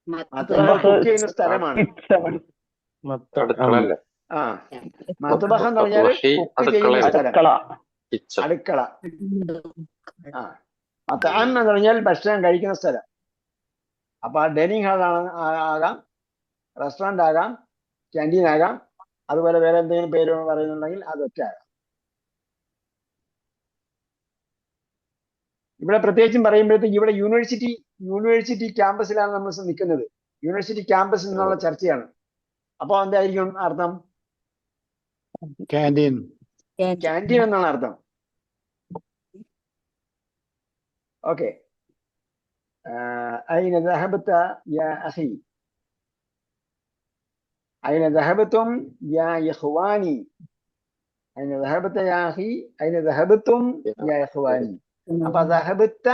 മത്ബഖ് കുക്ക് ചെയ്യുന്ന സ്ഥലമാണ്. അടുക്കളല്ലേ? ആ, മത്ബഖ് എന്ന് പറഞ്ഞാൽ കുക്ക് ചെയ്യുന്ന സ്ഥലം, അടുക്കള. ആ, മത്അം എന്ന് പറഞ്ഞാൽ ഭക്ഷണം കഴിക്കുന്ന സ്ഥലം. അപ്പൊ ആ ഡൈനിങ് ഹാൾ ആകാം, റെസ്റ്റോറന്റ് ആകാം, ക്യാൻറ്റീൻ ആകാം, അതുപോലെ വേറെ എന്തെങ്കിലും പേര് പറയുന്നുണ്ടെങ്കിൽ അതൊക്കെ ആകാം. ഇവിടെ പ്രത്യേകിച്ചും പറയുമ്പോഴത്തേക്ക് ഇവിടെ യൂണിവേഴ്സിറ്റി ക്യാമ്പസിലാണ് നമ്മൾ നിൽക്കുന്നത്. യൂണിവേഴ്സിറ്റി ക്യാമ്പസിൽ നിന്നുള്ള ചർച്ചയാണ്. അപ്പൊ എന്തായിരിക്കും അർത്ഥം? ക്യാൻറ്റീൻ. ക്യാൻറ്റീൻ എന്നാണ് അർത്ഥം. ഓക്കെ. أين ذهبت يا أخي؟ أين ذهبتم يا إخواني؟ أين ذهبت يا أخي؟ أين ذهبتم يا إخواني? അപ്പൊ ദഹബത്ത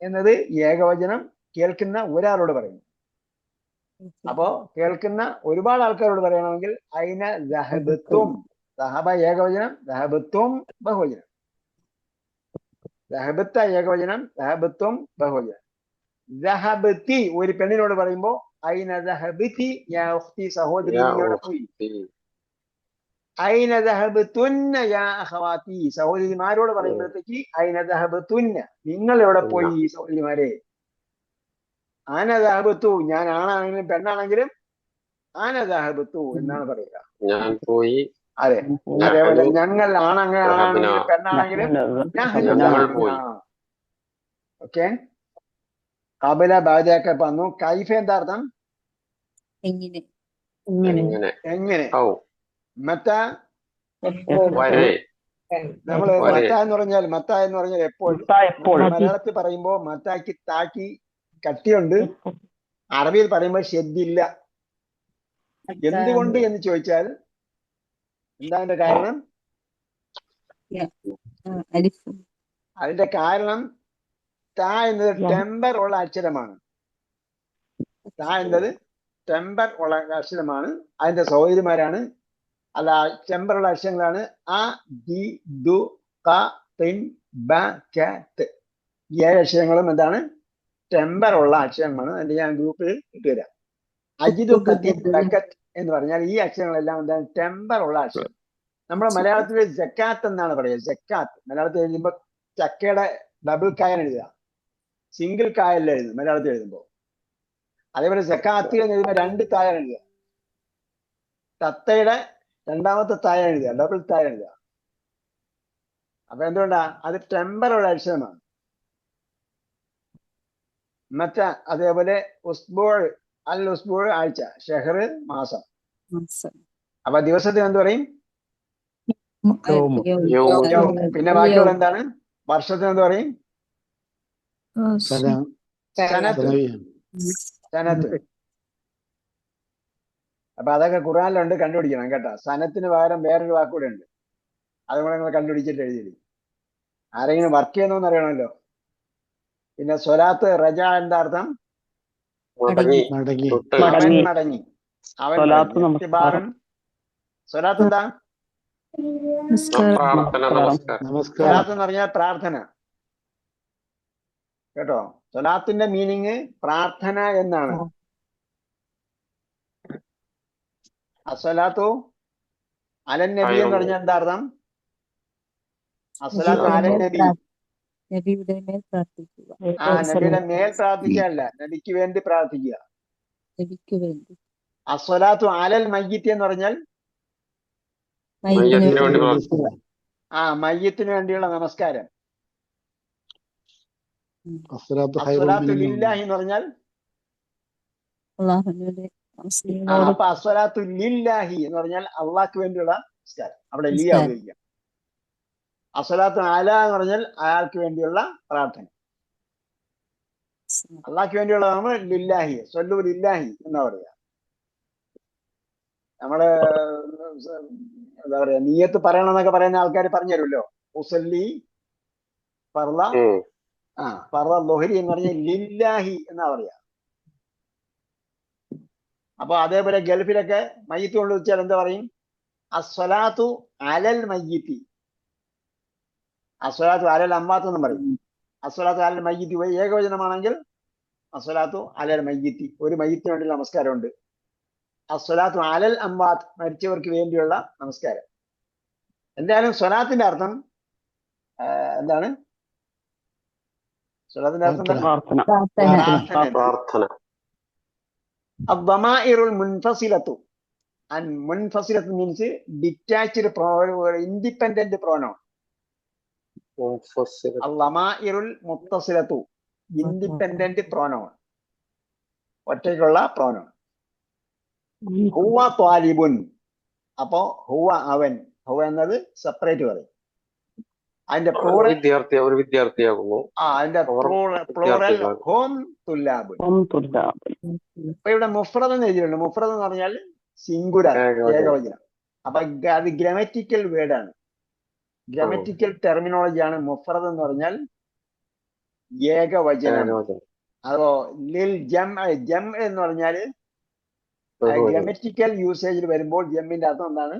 എന്നത് ഏകവചനം കേൾക്കുന്ന ഒരാളോട് പറയുന്നു. അപ്പോ കേൾക്കുന്ന ഒരുപാട് ആൾക്കാരോട് പറയണമെങ്കിൽ അയിന ദഹബത്തും, ദഹബ ഏകവചനം, ദഹബത്തും ബഹുവചനം. ദഹബത്ത ഏകവചനം, ദഹബത്തും ബഹുവചനം. ദഹബത്തി ഒരു പെണ്ണിനോട് പറയുമ്പോ അയിന ദഹബത്തി യാ ഉഖ്തി, സഹോദരി നീയോടെ പോയി. അയിന ദഹബത്തുന്ന യാ അഖവാതി, സഹോദരിമാരോട് പറയുമ്പോഴത്തേക്ക് അയിന ദഹബത്തുന്ന, നിങ്ങൾ എവിടെ പോയി സഹോദരിമാരെ. ആന ദഹബത്തു, ഞാൻ ആണാണെങ്കിലും പെണ്ണാണെങ്കിലും ആന ദഹബത്തു എന്നാണ് പറയുക. ഞാൻ പോയി. അതെ, അതേപോലെ ഞങ്ങൾ ആണെങ്കിലും പെണ്ണാണെങ്കിലും ഓക്കെ. കബല ബാധയൊക്കെ വന്നു. കൈഫ എന്താ അർത്ഥം? എങ്ങനെ. മത്ത, നമ്മള് മത്ത എന്ന് പറഞ്ഞാൽ എപ്പോൾ. മലയാളത്തിൽ പറയുമ്പോ മത്താക്ക് താക്കി കട്ടിയുണ്ട്, അറബിയിൽ പറയുമ്പോൾ ഷെദ്ദില്ല. എന്തുകൊണ്ട് എന്ന് ചോദിച്ചാൽ എന്താ അതിന്റെ കാരണം? അതിന്റെ കാരണം താ എന്നത് ടെമ്പർ ഉള്ള അക്ഷരമാണ്. താ എന്നത് ടെമ്പർ ഉള്ള അക്ഷരമാണ്. അതിന്റെ സഹോദരിമാരാണ്, അല്ല ടെമ്പറുള്ള അക്ഷരങ്ങളാണ് അ, ദി, ദു, ക, തിൻ, ബ, ക, ത്. ഈ 7 അക്ഷരങ്ങളും എന്താണ്? ടെമ്പർ ഉള്ള അക്ഷരമാണ്. അതിന്റെ ഞാൻ ഗ്രൂപ്പിൽ ഇട്ടുതരാം. അജിദു, കത്തിൻ, ബക്കറ്റ് എന്ന് പറഞ്ഞാൽ ഈ അക്ഷരങ്ങളെല്ലാം എന്താണ്? ടെമ്പർ ഉള്ള അക്ഷരം. നമ്മുടെ മലയാളത്തിൽ ജക്കാത്ത് എന്നാണ് പറയുക. ജക്കാത്ത് മലയാളത്തിൽ എഴുതുമ്പോൾ ചക്കയുടെ ഡബിൾ കായൽ എഴുതുക, സിംഗിൾ കായൽ എഴുതും മലയാളത്തിൽ എഴുതുമ്പോൾ. അതേപോലെ ജക്കാത്ത് എന്ന് എഴുതുമ്പോൾ 2 തായൽ എഴുതുക, തത്തയുടെ 2ാമത്തെ തായ എഴുതുക, ഡബിൾ തായ എഴുതുക. അപ്പൊ എന്തുകൊണ്ടാ? അത് ടെമ്പറുള്ള അക്ഷരമാണ്. അതേപോലെ ഉസ്ബൂൾ, അൽ ഉസ്ബൂൾ ആഴ്ച, ഷെഹർ മാസം. അപ്പൊ ദിവസത്തിന് എന്ത് പറയും? പിന്നെ ബാക്കിയുള്ള എന്താണ്? വർഷത്തിന് എന്ത് പറയും? സനത്ത്. അപ്പൊ അതൊക്കെ ഖുർആനിലുണ്ട്, കണ്ടുപിടിക്കണം കേട്ടോ. സനത്തിന് പകരം വേറൊരു വാക്കൂടെ ഉണ്ട്, അതുകൂടെ നിങ്ങൾ കണ്ടുപിടിച്ചിട്ട് എഴുതി. ആരെങ്കിലും വർക്ക് ചെയ്യുന്നോന്ന് അറിയണമല്ലോ. പിന്നെ സ്വലാത്ത് റജ എന്താ അർത്ഥം? അവൻ മടങ്ങി. സ്വലാത്ത് എന്താ? സ്വലാത്ത് എന്ന് പറഞ്ഞാൽ പ്രാർത്ഥന കേട്ടോ. സ്വലാത്തിന്റെ മീനിങ് പ്രാർത്ഥന എന്നാണ്. അസ്സലാത്തു അലൻ നബി എന്ന് പറഞ്ഞാൽ എന്താ അർത്ഥം? അസ്സലാത്തു അലൻ നബി, നബിയുടെ മേൽ പ്രാർത്ഥിക്കുക. നബിയുടെ മേൽ പ്രാർത്ഥിക്കാനല്ല, നബിക്ക് വേണ്ടി പ്രാർത്ഥിക്കുക. നബിക്ക് വേണ്ടി. അസ്സലാത്തു അലൽ മയ്യിത്ത് എന്ന് പറഞ്ഞാൽ മയ്യത്തിന് വേണ്ടിയുള്ള നമസ്കാരം. അസ്സലാത്തു ലില്ലാഹി എന്ന് പറഞ്ഞാൽ അപ്പൊ അസ്സലാത്തു ലില്ലാഹി എന്ന് പറഞ്ഞാൽ അള്ളാഹ്ക്ക് വേണ്ടിയുള്ള നമസ്കാരം. അവിടെ ലിയ ഉപയോഗിക്കാം. അസ്സലാത്തു അല എന്ന് പറഞ്ഞാൽ അയാൾക്ക് വേണ്ടിയുള്ള പ്രാർത്ഥന. അള്ളാഹ്ക്ക് വേണ്ടിയുള്ളതാണ് ലില്ലാഹി, സ്വല്ലു ലില്ലാഹി എന്നാ പറയുക. നമ്മള് എന്താ പറയാ, നിയ്യത്ത് പറയണമെന്നൊക്കെ പറയുന്ന ആൾക്കാർ പറഞ്ഞു തരുമല്ലോ. ഉസല്ലി ഫർള ഫർള ളുഹരി എന്ന് പറഞ്ഞാൽ ലില്ലാഹി എന്നാ പറയാ. അപ്പൊ അതേപോലെ ഗൾഫിലൊക്കെ മയ്യത്ത് കൊണ്ട് വെച്ചാൽ എന്താ പറയും? അസ്വലാത്തു അലൽ മയ്യിത്തി. അസ്വലാത്തു അലൽ അമ്മാത്ത് എന്നും പറയും. അസ്വലാത്തു അലൽ മയ്യിത്തി ഏകവചനമാണെങ്കിൽ അസ്വലാത്തു അലൽ മയ്യിത്തി, ഒരു മയ്യത്തിന് വേണ്ടി നമസ്കാരമുണ്ട്. അസ്വലാത്തു അലൽ അമ്മാത്ത്, മരിച്ചവർക്ക് വേണ്ടിയുള്ള നമസ്കാരം. എന്തായാലും സ്വലാത്തിന്റെ അർത്ഥം എന്താണ്? സ്വലാത്തിന്റെ അർത്ഥം എന്താണ്? പ്രാർത്ഥന. അദ്ദമാഇറുൽ മുൻഫസിലത്തു. മുൻഫസിലത്ത് മീൻസ് ഡിറ്റാച്ച്ഡ് ഇൻഡിപെൻഡന്റ് പ്രോനൗൺ. അദ്ദമാഇറുൽ മുത്തസിലത്തു ഇൻഡിപെൻഡന്റ് പ്രോനൗൺ, ഒറ്റയ്ക്കുള്ള പ്രോനൗൺ. ഹുവ ത്വാലിബുൻ. അപ്പോ ഹുവ അവൻ, ഹുവ എന്നത് സെപ്പറേറ്റ് പറയും. അതിന്റെ ഒരു വിദ്യാർത്ഥിയാകുന്നു. അതിന്റെ പ്ലൂറൽ ഹോം തുല്ലാബുൻ. അപ്പൊ ഇവിടെ മുഫ്രദ് എന്ന് എഴുതിയിട്ടുണ്ട്. മുഫ്രദ് എന്ന് പറഞ്ഞാൽ സിംഗുലർ, ഏകവചനം. അപ്പൊ അത് ഗ്രാമറ്റിക്കൽ വേർഡാണ്, ഗ്രാമറ്റിക്കൽ ടെർമിനോളജിയാണ്. മുഫ്രദ് എന്ന് പറഞ്ഞാൽ ഏകവചനം. അതോ ലിൽ ജം എന്ന് പറഞ്ഞാല് ഗ്രാമറ്റിക്കൽ യൂസേജിൽ വരുമ്പോൾ ജമ്മിന്റെ അർത്ഥം എന്താണ്?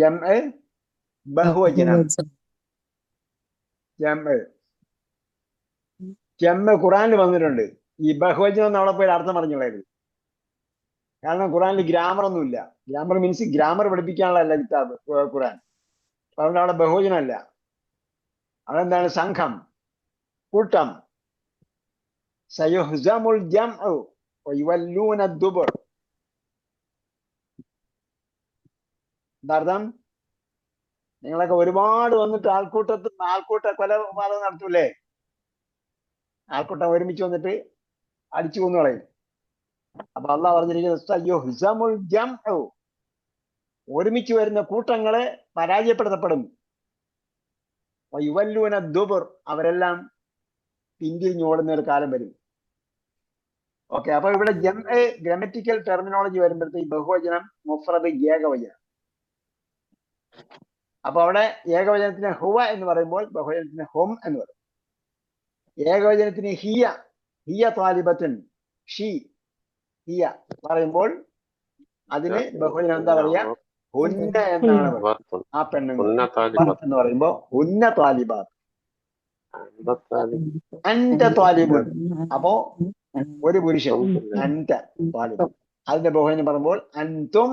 ജം ബഹുവചനം. ജമ്മ് ഖുറാനിൽ വന്നിട്ടുണ്ട്. ഈ ബഹുവചനം എന്ന് അവിടെ പോയി അർത്ഥം പറഞ്ഞുള്ളത്. കാരണം ഖുറാനിൽ ഗ്രാമർ ഒന്നുമില്ല. ഗ്രാമർ മീൻസ് ഗ്രാമർ പഠിപ്പിക്കാനുള്ളതല്ല കിതാബ് ഖുറാൻ. അതുകൊണ്ട് അവിടെ ബഹുവചനമല്ല. അവിടെ എന്താണ്? സംഘം, കൂട്ടം. സയുഹ്സമുൽ ജംഉ വയുവല്ലൂന ദുബുർ. എന്താർത്ഥം? നിങ്ങളൊക്കെ ഒരുപാട് വന്നിട്ട് ആൾക്കൂട്ട കൊലപാതകം നടത്തൂലേ? ആൾക്കൂട്ടം ഒരുമിച്ച് വന്നിട്ട് അടിച്ചു കൊന്നു കളയും. അപ്പൊ അള്ളാഹ് പറഞ്ഞിരിക്കുന്നത് ഒരുമിച്ച് വരുന്ന കൂട്ടങ്ങളെ പരാജയപ്പെടുത്തപ്പെടും. യുവല്ലൂന ദുബുർ, അവരെല്ലാം പിന്തിരിഞ്ഞോടുന്ന ഒരു കാലം വരും. ഓക്കെ, അപ്പൊ ഇവിടെ ഗ്രാമറ്റിക്കൽ ടെർമിനോളജി വരുമ്പോഴത്തേക്ക് ബഹുവചനം, മുഫ്രദ്, ഏകവചനം. അപ്പൊ അവിടെ ഏകവചനത്തിന് ഹുവ എന്ന് പറയുമ്പോൾ ബഹുവചനത്തിന് ഹും എന്ന് പറയും. ഏകവചനത്തിന് ഹിയ ത്വാലിബത്തുൻ, ഷീ, ഹിയ പറയുമ്പോൾ അതിന് ബഹുവചനം എന്താ പറയാ? ഹുന്ന എന്നാണ് പറയുക. ആ പെണ്ണുങ്ങൾ എന്ന് പറയുമ്പോ ഹുന്ന ത്വാലിബാത്ത്, അൻത ത്വാലിബുൻ. അപ്പോ ഒരു പുരുഷൻ, അൻത ത്വാലിബുൻ. അതിന്റെ ബഹുവചനം പറയുമ്പോൾ അൻതും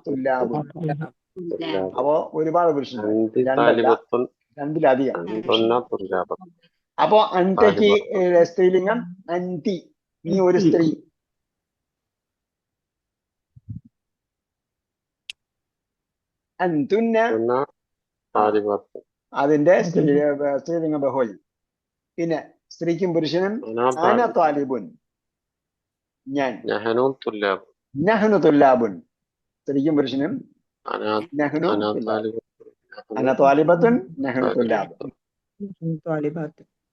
തുല്ലാബുൻ. അപ്പോ ഒരുപാട് പുരുഷന്മാർ, രണ്ടിലധികം. അപ്പോ അൻതയ്ക്ക് സ്ത്രീലിംഗം അൻതി, നീ ഒരു സ്ത്രീ. അൻതുന്ന അതിന്റെ സ്ത്രീലിംഗ ബഹുവചനം. പിന്നെ സ്ത്രീക്കും പുരുഷനും അന ത്വാലിബുൻ, ഞാൻ. നഹ്നു തുല്ലാബുൻ, സ്ത്രീക്കും പുരുഷനും നഹ്നു അന ത്വാലിബത്തുൻ നഹ്നു തുല്ലാബുൻ.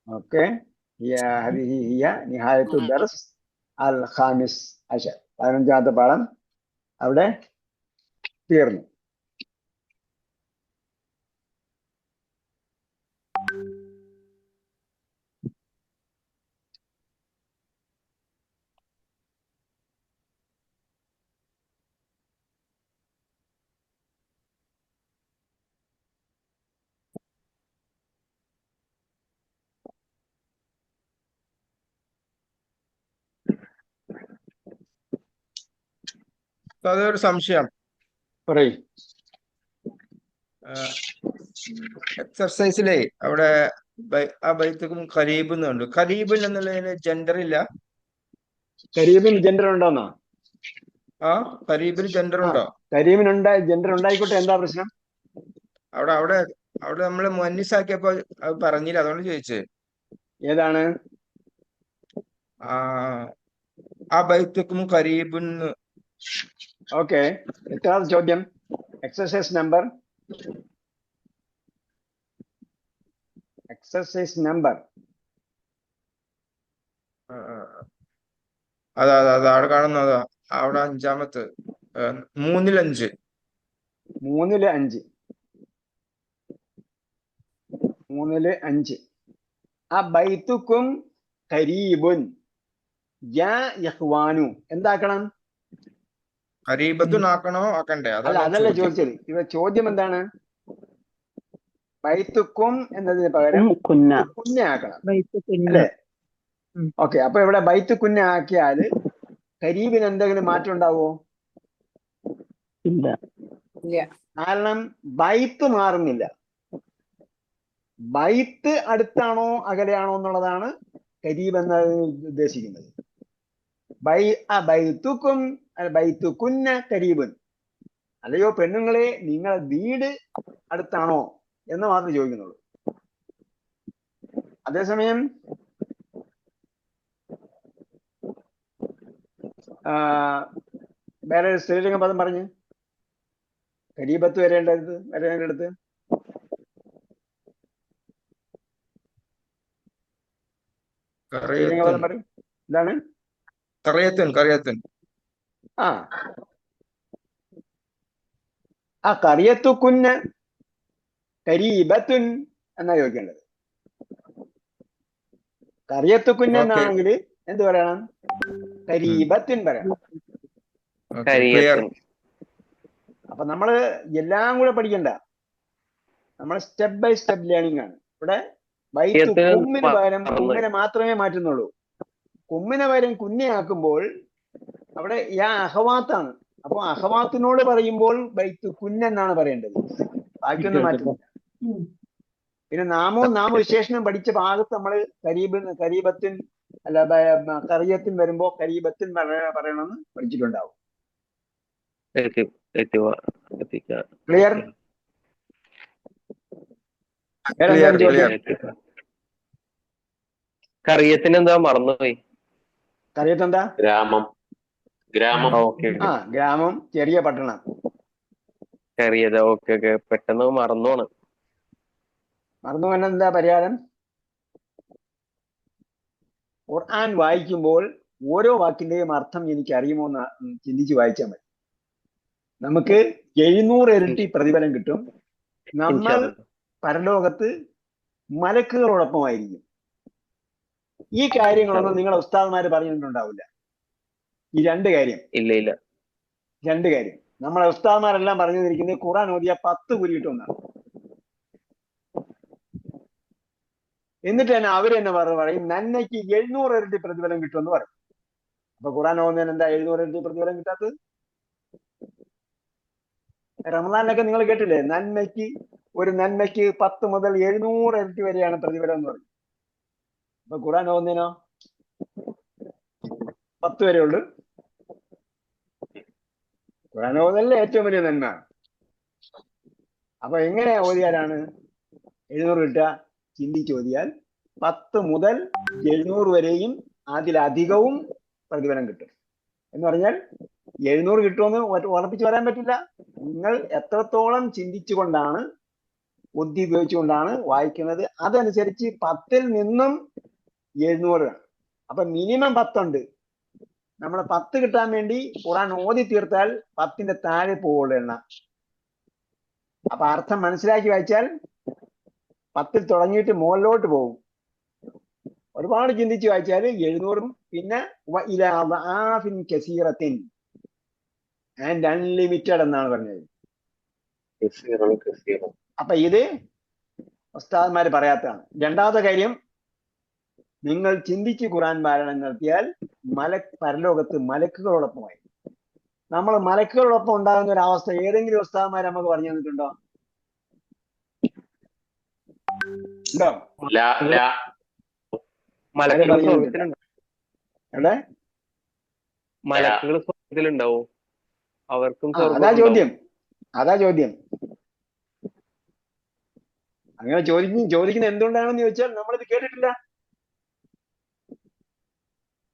ഓക്കെ, هذه هي نهاية الدرس الخامس عشر. 15ാമത്തെ പാഠം അവിടെ തീർന്നു. അതൊരു സംശയം. പറയും. എക്സർസൈസിലെ അവിടെ ആ ബൈത്തുക്കും ഖരീബ് എന്നുണ്ട്. ഖരീബിൽ എന്നുള്ളതിന് ജെൻഡർ ഇല്ല. കരീബിന് ജെൻഡർ ഉണ്ടോന്നോ? ഖരീബിന് ജെൻഡർ ഉണ്ടോ? കരീബിന് ജെൻഡർ ഉണ്ടായിക്കോട്ടെ, എന്താ പ്രശ്നം? അവിടെ അവിടെ അവിടെ നമ്മള് മുന്നീസാക്കിയപ്പോ അത് പറഞ്ഞില്ല, അതുകൊണ്ട് ചോദിച്ചേ. ഏതാണ് ആ ബൈത്തുക്കും ഖരീബിന്ന്? ഓക്കെ, എത്രാമത്തെ ചോദ്യം? എക്സർസൈസ് നമ്പർ അതാ അവിടെ കാണുന്നതാ. അവിടെ 5ാമത്തെ 3-5. 3-5. ആ ബൈത്തുക്കും ഖരീബുൻ യാ യഹ്വാനു എന്താക്കണം? ഖരീബത്തുൻ ആക്കണോ ആക്കണ്ടേ? അല്ല, അതാണ് അതല്ല ചോദ്യം. ചോദിച്ചത്. ഇവ ചോദ്യം എന്താണ്? ബൈത്തുക്കും എന്നതിന് പകരം കുന്ന കുഞ്ഞ ആക്കണം ബൈത്ത് കുഞ്ഞ. അല്ലേ? ഉം. ഓക്കെ, അപ്പൊ ഇവിടെ ബൈത്ത് കുഞ്ഞ ആക്കിയാല് ഖരീബിന് എന്തെങ്കിലും മാറ്റം ഉണ്ടാവോ? ഇല്ല. കാരണം ബൈത്ത് മാറുന്നില്ല. ബൈത്ത് അടുത്താണോ അകലെയാണോ എന്നുള്ളതാണ് ഖരീബ് എന്നത് ഉദ്ദേശിക്കുന്നത്. ബൈത്തുക്കും ബൈത്തുകുന്ന ഖരീബുൻ, അല്ലയോ പെണ്ണുങ്ങളെ നിങ്ങളെ വീട് അടുത്താണോ എന്ന് മാത്രമേ ചോദിക്കുന്നുള്ളൂ. അതേസമയം വേറെ സ്ത്രീലിംഗ പദം പറഞ്ഞ് ഖരീബത്ത് വരേണ്ടടുത്ത് സ്ത്രീലിംഗ പദം പറയും. എന്താണ്? കറിയത്തുൻ. ആ കറിയത്തുകുന്ന ഖരീബത്തുൻ എന്നാ ചോദിക്കേണ്ടത്. കറിയത്തുകുന്ന എന്നാണെങ്കിൽ എന്ത് പറയണം? ഖരീബത്തുൻ പറയണം. അപ്പൊ നമ്മള് എല്ലാം കൂടെ പഠിക്കണ്ട, നമ്മൾ സ്റ്റെപ്പ് ബൈ സ്റ്റെപ്പ് ലേണിംഗ് ആണ്. ഇവിടെ ബൈത്ത് കുമ്മിന് പകരം കുമ്മിനെ മാത്രമേ മാറ്റുന്നുള്ളൂ. കുമ്മിനെ പകരം കുഞ്ഞയാക്കുമ്പോൾ അവിടെ അഹവാത്താണ്. അപ്പൊ അഹവാത്തിനോട് പറയുമ്പോൾ ബൈത്ത് കുഞ്ഞ് എന്നാണ് പറയേണ്ടത്, ബാക്കിയൊന്നും മാറ്റുന്നില്ല. പിന്നെ നാമവിശേഷണം പഠിച്ച ഭാഗത്ത് നമ്മൾ കരീബത്തിൻ അല്ല കറിയത്തിൻ വരുമ്പോ കരീബത്തിൻ പറയണമെന്ന് പഠിച്ചിട്ടുണ്ടാവും. ക്ലിയർ? കറിയത്തിന് എന്താ മറന്നുപോയി? കറിയത്തെന്താ? ഗ്രാമം. ഗ്രാമം, ചെറിയ പട്ടണം. ചെറിയത്. ഓക്കെ. പെട്ടെന്ന് മറന്നു എന്താ പരിഹാരം? ഖുർആൻ വായിക്കുമ്പോൾ ഓരോ വാക്കിന്റെയും അർത്ഥം എനിക്ക് അറിയുമോ എന്ന് ചിന്തിച്ച് വായിച്ചാൽ മതി. നമുക്ക് 700 ഇരട്ടി പ്രതിഫലം കിട്ടും. നമ്മൾ പരലോകത്ത് മലക്കുകളോടൊപ്പമായിരിക്കും. ഈ കാര്യങ്ങളൊന്നും നിങ്ങളെ ഉസ്താദ്മാര് പറഞ്ഞിട്ടുണ്ടാവില്ല. ഈ രണ്ട് കാര്യം. ഇല്ല. രണ്ട് കാര്യം നമ്മളെ ഉസ്താദ്മാരെല്ലാം പറഞ്ഞു തന്നിരിക്കുന്നത് ഖുർആൻ ഓതിയ 10 കൂലി കിട്ടുമെന്നാണ്. എന്നിട്ട് തന്നെ അവര് തന്നെ പറയും നന്മയ്ക്ക് 700 ഇരട്ടി പ്രതിഫലം കിട്ടുമെന്ന് പറയും. അപ്പൊ ഖുർആൻ ഓതുന്നതിന് എന്താ 700 ഇരട്ടി പ്രതിഫലം കിട്ടാത്തത്? റമദാനിലൊക്കെ നിങ്ങൾ കേട്ടില്ലേ, ഒരു നന്മയ്ക്ക് 10 മുതൽ 700 ഇരട്ടി വരെയാണ് പ്രതിഫലം എന്ന് പറയും. അപ്പൊ ഖുർആൻ ഓതുന്നതിനോ 10 വരെ ഉള്ളു. ഖുർആൻ ഓതല്ലേ ഏറ്റവും വലിയ നന്മ. അപ്പൊ എങ്ങനെ ഓതിയാലാണ് 700 കിട്ടുക? ചിന്തിച്ച് ഓതിയാൽ 10 മുതൽ 700 വരെയും അതിലധികവും പ്രതിഫലം കിട്ടും. എന്ന് പറഞ്ഞാൽ 700 കിട്ടുമെന്ന് ഉറപ്പിച്ച് പറയാൻ പറ്റില്ല. നിങ്ങൾ എത്രത്തോളം ചിന്തിച്ചുകൊണ്ടാണ്, ബുദ്ധി ഉപയോഗിച്ചുകൊണ്ടാണ് വായിക്കുന്നത്, അതനുസരിച്ച് 10ൽ നിന്നും 700 ആണ്. അപ്പൊ മിനിമം 10 ഉണ്ട്. നമ്മൾ 10 കിട്ടാൻ വേണ്ടി ഖുർആൻ ഓതി തീർത്താൽ 10ന്റെ താഴെ പോവുള്ളൂ എണ്ണ. അപ്പൊ അർത്ഥം മനസ്സിലാക്കി വായിച്ചാൽ 10ൽ തുടങ്ങിയിട്ട് മുകളിലോട്ട് പോകും. ഒരുപാട് ചിന്തിച്ച് വായിച്ചാൽ 700ഉം പിന്നെ കസീറത്തിൻ ആൻഡ് അൺലിമിറ്റഡ് എന്നാണ് പറഞ്ഞത്. അപ്പൊ ഇത് ഉസ്താദ്മാര് പറയാത്തതാണ്. രണ്ടാമത്തെ കാര്യം, നിങ്ങൾ ചിന്തിച്ച് ഖുർആൻ പാരായണം നടത്തിയാൽ പരലോകത്ത് മലക്കുകളോടൊപ്പമായി. നമ്മൾ മലക്കുകളോടൊപ്പം ഉണ്ടാകുന്ന ഒരു അവസ്ഥ ഏതെങ്കിലും ഉസ്താദ്മാർ നമുക്ക് പറഞ്ഞു തന്നിട്ടുണ്ടോ? മലക്കുകൾ സ്വർഗ്ഗത്തിലുണ്ടാവും. അവർക്കും അതാ ചോദ്യം. അങ്ങനെ ചോദിക്കുന്നത് എന്തുകൊണ്ടാണെന്ന് ചോദിച്ചാൽ നമ്മളിത് കേട്ടിട്ടില്ല.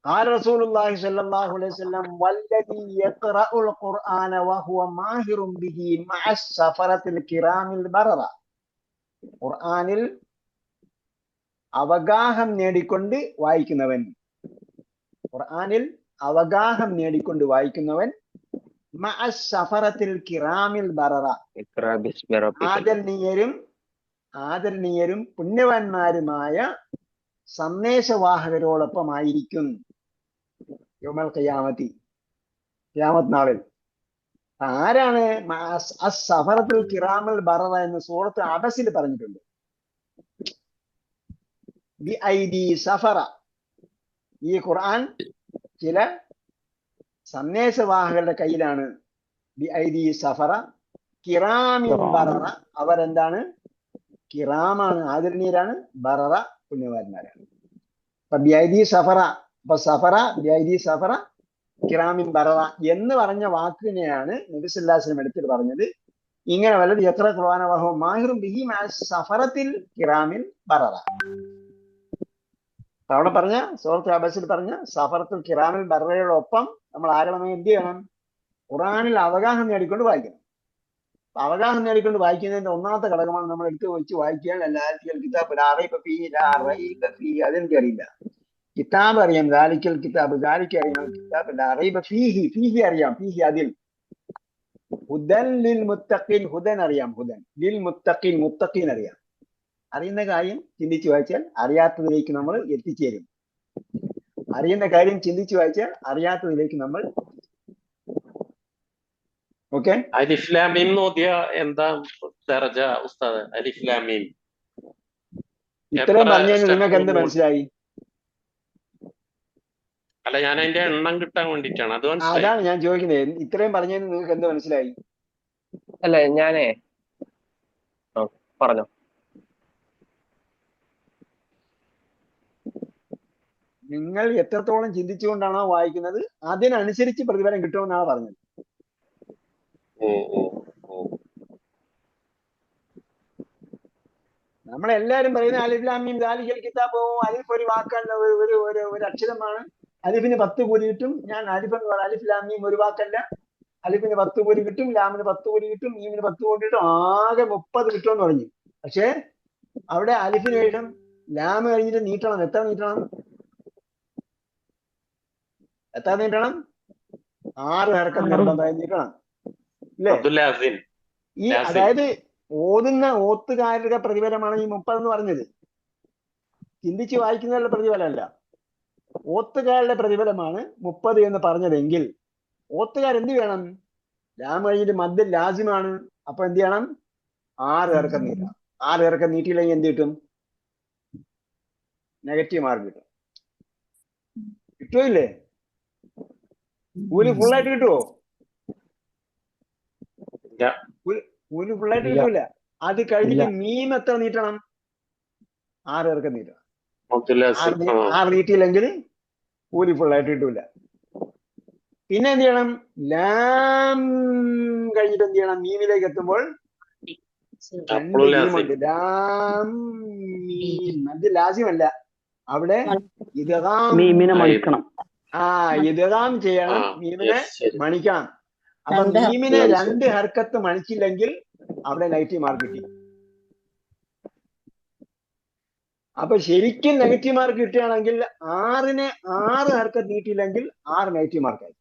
قال رسول الله صلى الله عليه وسلم والذي يقرأ القرآن وهو ماهر به مع السفرة الكرام البررة. ഖുർആനിൽ അവഗാഹം നേടിക്കൊണ്ട് വായിക്കുന്നവൻ, മഅ സഫറത്തിൽ കിറാമിൽ ബററ, ആദരണീയരും പുണ്യവാന്മാരുമായ സന്ദേശവാഹകരോടൊപ്പമായിരിക്കും. യൗമൽ ഖിയാമത്തി, ഖിയാമത്ത് നാളിൽ. ആരാണ് സഫറത്തുൽ കിറാമൽ ബററ എന്ന് സൂറത്ത് അബസിൽ പറഞ്ഞിട്ടുണ്ട്. ബി ഐദി സഫറ. ഈ ഖുർആൻ ചില സന്ദേശവാഹകരുടെ കയ്യിലാണ്. ബി ഐദി സഫറ കിറാമിൻ ബററ. അവരെന്താണ്? കിറാമാണ്, ആദരണീയരാണ്. ബററ പുണ്യവാന്മാരാണ്. അപ്പൊ ബി ഐദി സഫറ, അപ്പൊ സഫറ ബി ഐദി സഫറ കിറാമിൻ ബററ എന്ന് പറഞ്ഞ വാക്കിനെയാണ് നബി സല്ലല്ലാഹു അലൈഹി വസല്ലം എടുത്തിട്ട് പറഞ്ഞത്. ഇങ്ങനെ വല്ലത് എത്ര ഖുർആനവഹു മാഹിറും ബിഹി മാ സഫറത്തിൽ കിറാമിൻ ബററ. അവിടെ പറഞ്ഞ സൂറത്തുൽ അബസിൽ പറഞ്ഞ സഫറത്തുൽ കിറാമിൽ ബററയോടൊപ്പം നമ്മൾ ആരാണെന്ന് എന്ത് ചെയ്യണം? ഖുർആനിൽ അവഗാഹം നേടിക്കൊണ്ട് വായിക്കണം. അവഗാഹം നേടിക്കൊണ്ട് വായിക്കുന്നതിന്റെ ഒന്നാമത്തെ ഘടകമാണ് നമ്മൾ എടുത്തു വെച്ച് വായിക്കാൻ. അതെനിക്കറിയില്ല. കിതാബ് അറിയാം, ദാലിക്കൽ കിതാബ്, ദാലിക്ക് അറിയാം. കിതാബ് ലാ റൈബ ഫീഹി, ഫീഹി അറിയാം, ഫീഹി അതിൽ. ഹുദൻ ലിൽ മുത്തഖീൻ, ഹുദൻ അറിയാം, ഹുദൻ ലിൽ മുത്തഖീൻ, മുത്തഖീൻ അറിയാം. അറിയുന്ന കാര്യം ചിന്തിച്ചു വായിച്ചാൽ അറിയാത്തതിലേക്ക് നമ്മൾ എത്തിച്ചേരും. അറിയുന്ന കാര്യം ചിന്തിച്ചു വായിച്ചാൽ അറിയാത്തതിലേക്ക് നമ്മൾ. ഓക്കെ, അലിഫ് ലാം മീം നോക്കിയ എന്താ ദർജ ഉസ്താദ്? അലിഫ് ലാം മീം ഇത്രയും പറഞ്ഞു നിങ്ങൾക്ക് എന്ത് മനസ്സിലായി? അല്ല, ഞാൻ അതിന്റെ എണ്ണം കിട്ടാൻ വേണ്ടിട്ടാണ്. അത് മനസ്സിലായി. അതാണ് ഞാൻ ചോദിക്കുന്നത്. ഇത്രയും പറഞ്ഞതിന് നിങ്ങൾക്ക് എന്ത് മനസ്സിലായി? അല്ല ഞാനേ പറഞ്ഞോ. നിങ്ങൾ എത്രത്തോളം ചിന്തിച്ചുകൊണ്ടാണോ വായിക്കുന്നത് അതിനനുസരിച്ച് പ്രതിഫലം കിട്ടുമെന്നാണ് പറഞ്ഞത്. നമ്മളെല്ലാരും പറയുന്ന അലിഫ് ലാം മീം ദാലിക്കൽ കിതാബ്. അലിഫ് ഒരു വാക്കല്ല, ഒരു അക്ഷരമാണ്. അലിഫിന് 10 കൂലി കിട്ടും. ഞാൻ അലിഫ് എന്ന് പറയാം. അലിഫ് ലാം മീം ഒരു വാക്കല്ല. അലിഫിന് 10 കൂലി കിട്ടും, ലാമിന് 10 കൂലി കിട്ടും, മീമിന് 10 കൂലി കിട്ടും, ആകെ 30 കിട്ടുമെന്ന് പറഞ്ഞു. പക്ഷെ അവിടെ അലിഫിന് ശേഷം ലാം കഴിഞ്ഞിട്ട് നീട്ടണം. എത്ര നീട്ടണം? എത്ര നീട്ടണം? 6 ഹർക്കത്ത് നിർബന്ധമായി നീട്ടണം, അല്ലേ? ഈ അതായത് ഓതുന്ന ഓത്തുകാരുടെ പ്രതിഫലമാണ് ഈ 30 എന്ന് പറഞ്ഞത്. ചിന്തിച്ച് വായിക്കുന്നവരുടെ പ്രതിഫലമല്ല, ഓത്തുകാരുടെ പ്രതിഫലമാണ് 30 എന്ന് പറഞ്ഞതെങ്കിൽ ഓത്തുകാർ എന്ത് വേണം? ലാം കഴിഞ്ഞിട്ട് മദ്യ ലാസിമാണ്. അപ്പൊ എന്ത് ചെയ്യണം? 6 ഹർക്കത്ത് നീട്ടണം. 6 ഹർക്കത്ത് നീട്ടിയില്ലെങ്കിൽ എന്ത് കിട്ടും? നെഗറ്റീവ് മാർക്ക് കിട്ടും. കിട്ടുമില്ലേ? കൂലി ഫുള്ളായിട്ട് കിട്ടുമോ? കൂലി ഫുള്ളായിട്ട് കിട്ടൂല. അത് കഴിഞ്ഞിട്ട് മീം എത്ര നീട്ടണം? 6 ഹർക്കത്ത് നീട്ടണം. 6 നീട്ടിയില്ലെങ്കിൽ കൂലി ഫുള്ളായിട്ട് കിട്ടൂല. പിന്നെ എന്ത് ചെയ്യണം? ലാം കഴിഞ്ഞിട്ട് എന്ത് ചെയ്യണം? മീമിലേക്ക് എത്തുമ്പോൾ 2 മീമുണ്ട്. ലാം മീം. അത് ലാസിമല്ല, അവിടെ ഇദ്ഗാം മണിക്കണം. ഇദ്ഗാം ചെയ്യണം, മീമിനെ മണിക്കണം. അപ്പൊ മീമിനെ 2 ഹർക്കത്ത് മണിച്ചില്ലെങ്കിൽ അവിടെ നെഗറ്റീവ് മാർക്ക് കിട്ടി. അപ്പൊ ശരിക്കും നെഗറ്റീവ് മാർക്ക് കിട്ടുകയാണെങ്കിൽ 6നെ 6 ഹർക്കത്ത് നീട്ടിയില്ലെങ്കിൽ 6 നെഗറ്റീവ് മാർക്കായി.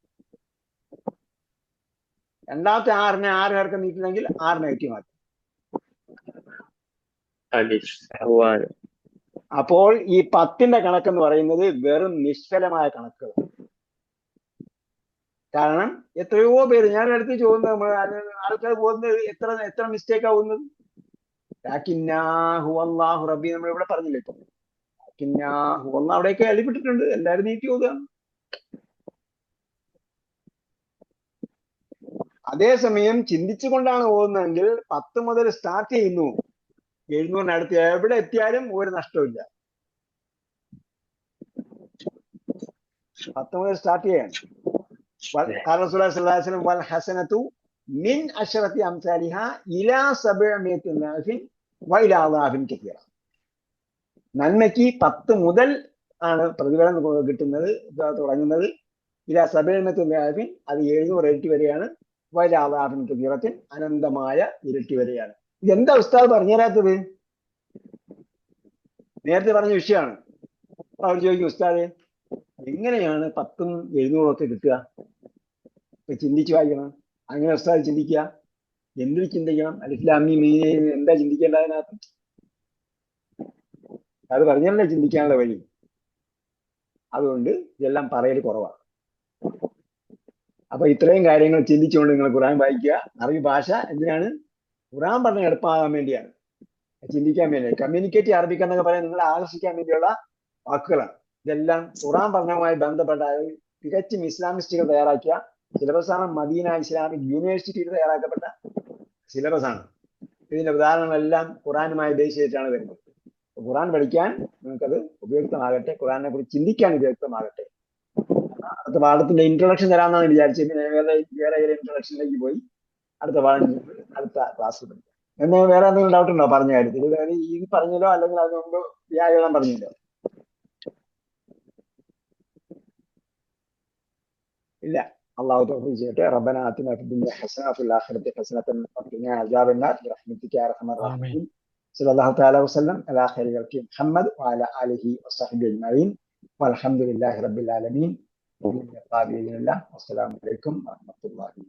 രണ്ടാമത്തെ 6നെ 6 ഹർക്കത്ത് നീട്ടിയില്ലെങ്കിൽ 6 നെഗറ്റീവ് മാർക്ക്. അപ്പോൾ ഈ 10ന്റെ കണക്കെന്ന് പറയുന്നത് വെറും നിഷ്ഫലമായ കണക്കുകളാണ്. കാരണം എത്രയോ പേര് ഞാൻ അടുത്ത് ചോദിക്കുന്നത്, ആൾക്കാർ പോകുന്നത് എത്ര മിസ്റ്റേക്ക് ആവുന്നത്. റബ്ബി നമ്മൾ ഇവിടെ പറഞ്ഞില്ലേ, ഇപ്പൊ അവിടെയൊക്കെ എഴുതിപ്പെട്ടിട്ടുണ്ട്. എല്ലാവരും നീട്ടി പോകുകയാണ്. അതേസമയം ചിന്തിച്ചുകൊണ്ടാണ് പോകുന്നതെങ്കിൽ 10 മുതൽ സ്റ്റാർട്ട് ചെയ്യുന്നു. 700-അടുത്ത് എവിടെ എത്തിയാലും ഒരു നഷ്ടമില്ല. 10 മുതൽ സ്റ്റാർട്ട് ചെയ്യാണ്. മിൻ അശ്റത്തി അംസാലിഹ ഇലാ 700 വഇലാ അളാഫിൻ കസീറ. നന്മയ്ക്ക് 10 മുതൽ ആണ് പ്രതിഫലം കിട്ടുന്നത്, തുടങ്ങുന്നത്. ഇലാ 700 അത് 700 ഇരട്ടി വരെയാണ്. വഇലാ അളാഫിൻ കസീറത്തിൻ അനന്തമായ ഇരട്ടി വരെയാണ്. ഇതെന്താ ഉസ്താദ് പറഞ്ഞു തരാത്തത്? നേരത്തെ പറഞ്ഞ വിഷയമാണ്. അവർ ചോദിക്കും, ഉസ്താദ് എങ്ങനെയാണ് 10ഉം 700 ഒക്കെ കിട്ടുക? ചിന്തിച്ചു വായിക്കണം. അങ്ങനെ ഉസ്താദ് ചിന്തിക്കുക. എന്തിനു ചിന്തിക്കണം? അലിഫ് ലാം മീം എന്താ ചിന്തിക്കേണ്ടതിനകത്ത്? അത് പറഞ്ഞല്ലേ ചിന്തിക്കാനുള്ള വഴി. അതുകൊണ്ട് ഇതെല്ലാം പറയൽ കുറവാണ്. അപ്പൊ ഇത്രയും കാര്യങ്ങൾ ചിന്തിച്ചുകൊണ്ട് നിങ്ങൾ ഖുർആൻ വായിക്കുക. അറബി ഭാഷ എന്തിനാണ്? ഖുർആൻ പറഞ്ഞ എളുപ്പമാകാൻ വേണ്ടിയാണ്, ചിന്തിക്കാൻ വേണ്ടിയാണ്. കമ്മ്യൂണിക്കേറ്റ് അറബിക് എന്നൊക്കെ പറയാൻ നിങ്ങളെ ആകർഷിക്കാൻ വേണ്ടിയുള്ള വാക്കുകളാണ്. ഇതെല്ലാം ഖുർആൻ പറഞ്ഞതുമായി ബന്ധപ്പെട്ട തികച്ചും ഇസ്ലാമിസ്റ്റുകൾ തയ്യാറാക്കിയ സിലബസാണ്. മദീന ഇസ്ലാമിക് യൂണിവേഴ്സിറ്റിയിൽ തയ്യാറാക്കപ്പെട്ട സിലബസാണ്. ഇതിന്റെ ഉദാഹരണങ്ങളെല്ലാം ഖുർആനുമായി ബേസ് ചെയ്തിട്ടാണ് വരുന്നത്. ഖുർആൻ പഠിക്കാൻ നിങ്ങൾക്കത് ഉപയുക്തമാകട്ടെ, ഖുർആനെ കുറിച്ച് ചിന്തിക്കാൻ ഉപയുക്തമാകട്ടെ. അടുത്ത പാഠത്തിന്റെ ഇൻട്രൊഡക്ഷൻ തരാമെന്നാണ് വിചാരിച്ചത്. പിന്നെ വേറെ ഇൻട്രൊഡക്ഷനിലേക്ക് പോയി അടുത്ത പാഠം അടുത്ത ക്ലാസ്സിൽ പഠിക്കാം. എന്ന് വേറെ എന്തെങ്കിലും ഡൗട്ട് ഉണ്ടോ പറഞ്ഞ കാര്യത്തിൽ? ഇത് പറഞ്ഞല്ലോ, അല്ലെങ്കിൽ അതിന് മുമ്പ് വ്യാകരണം പറഞ്ഞല്ലോ? ഇല്ല. അള്ളാഹു തൗഫീഖ് ചെയ്യട്ടെ. റബ്ബനാ ആതിനാ ഫിദ്ദുനിയ ഹസന വഫിൽ ആഖിറതി ഹസനതൻ വഖിനാ അദാബന്നാർ ബിറഹ്മതിക യാ അർഹമർ റഹീം. സല്ലല്ലാഹു തആല വസല്ലം അലാ ഖൈരി ഖൽഖി മുഹമ്മദ് വഅലാ ആലിഹി വസഹ്ബിഹി അജ്മഈൻ വൽഹംദുലില്ലാഹി റബ്ബിൽ ആലമീൻ. അസ്സലാമു അലൈക്കും വറഹ്മത്തുള്ളാഹി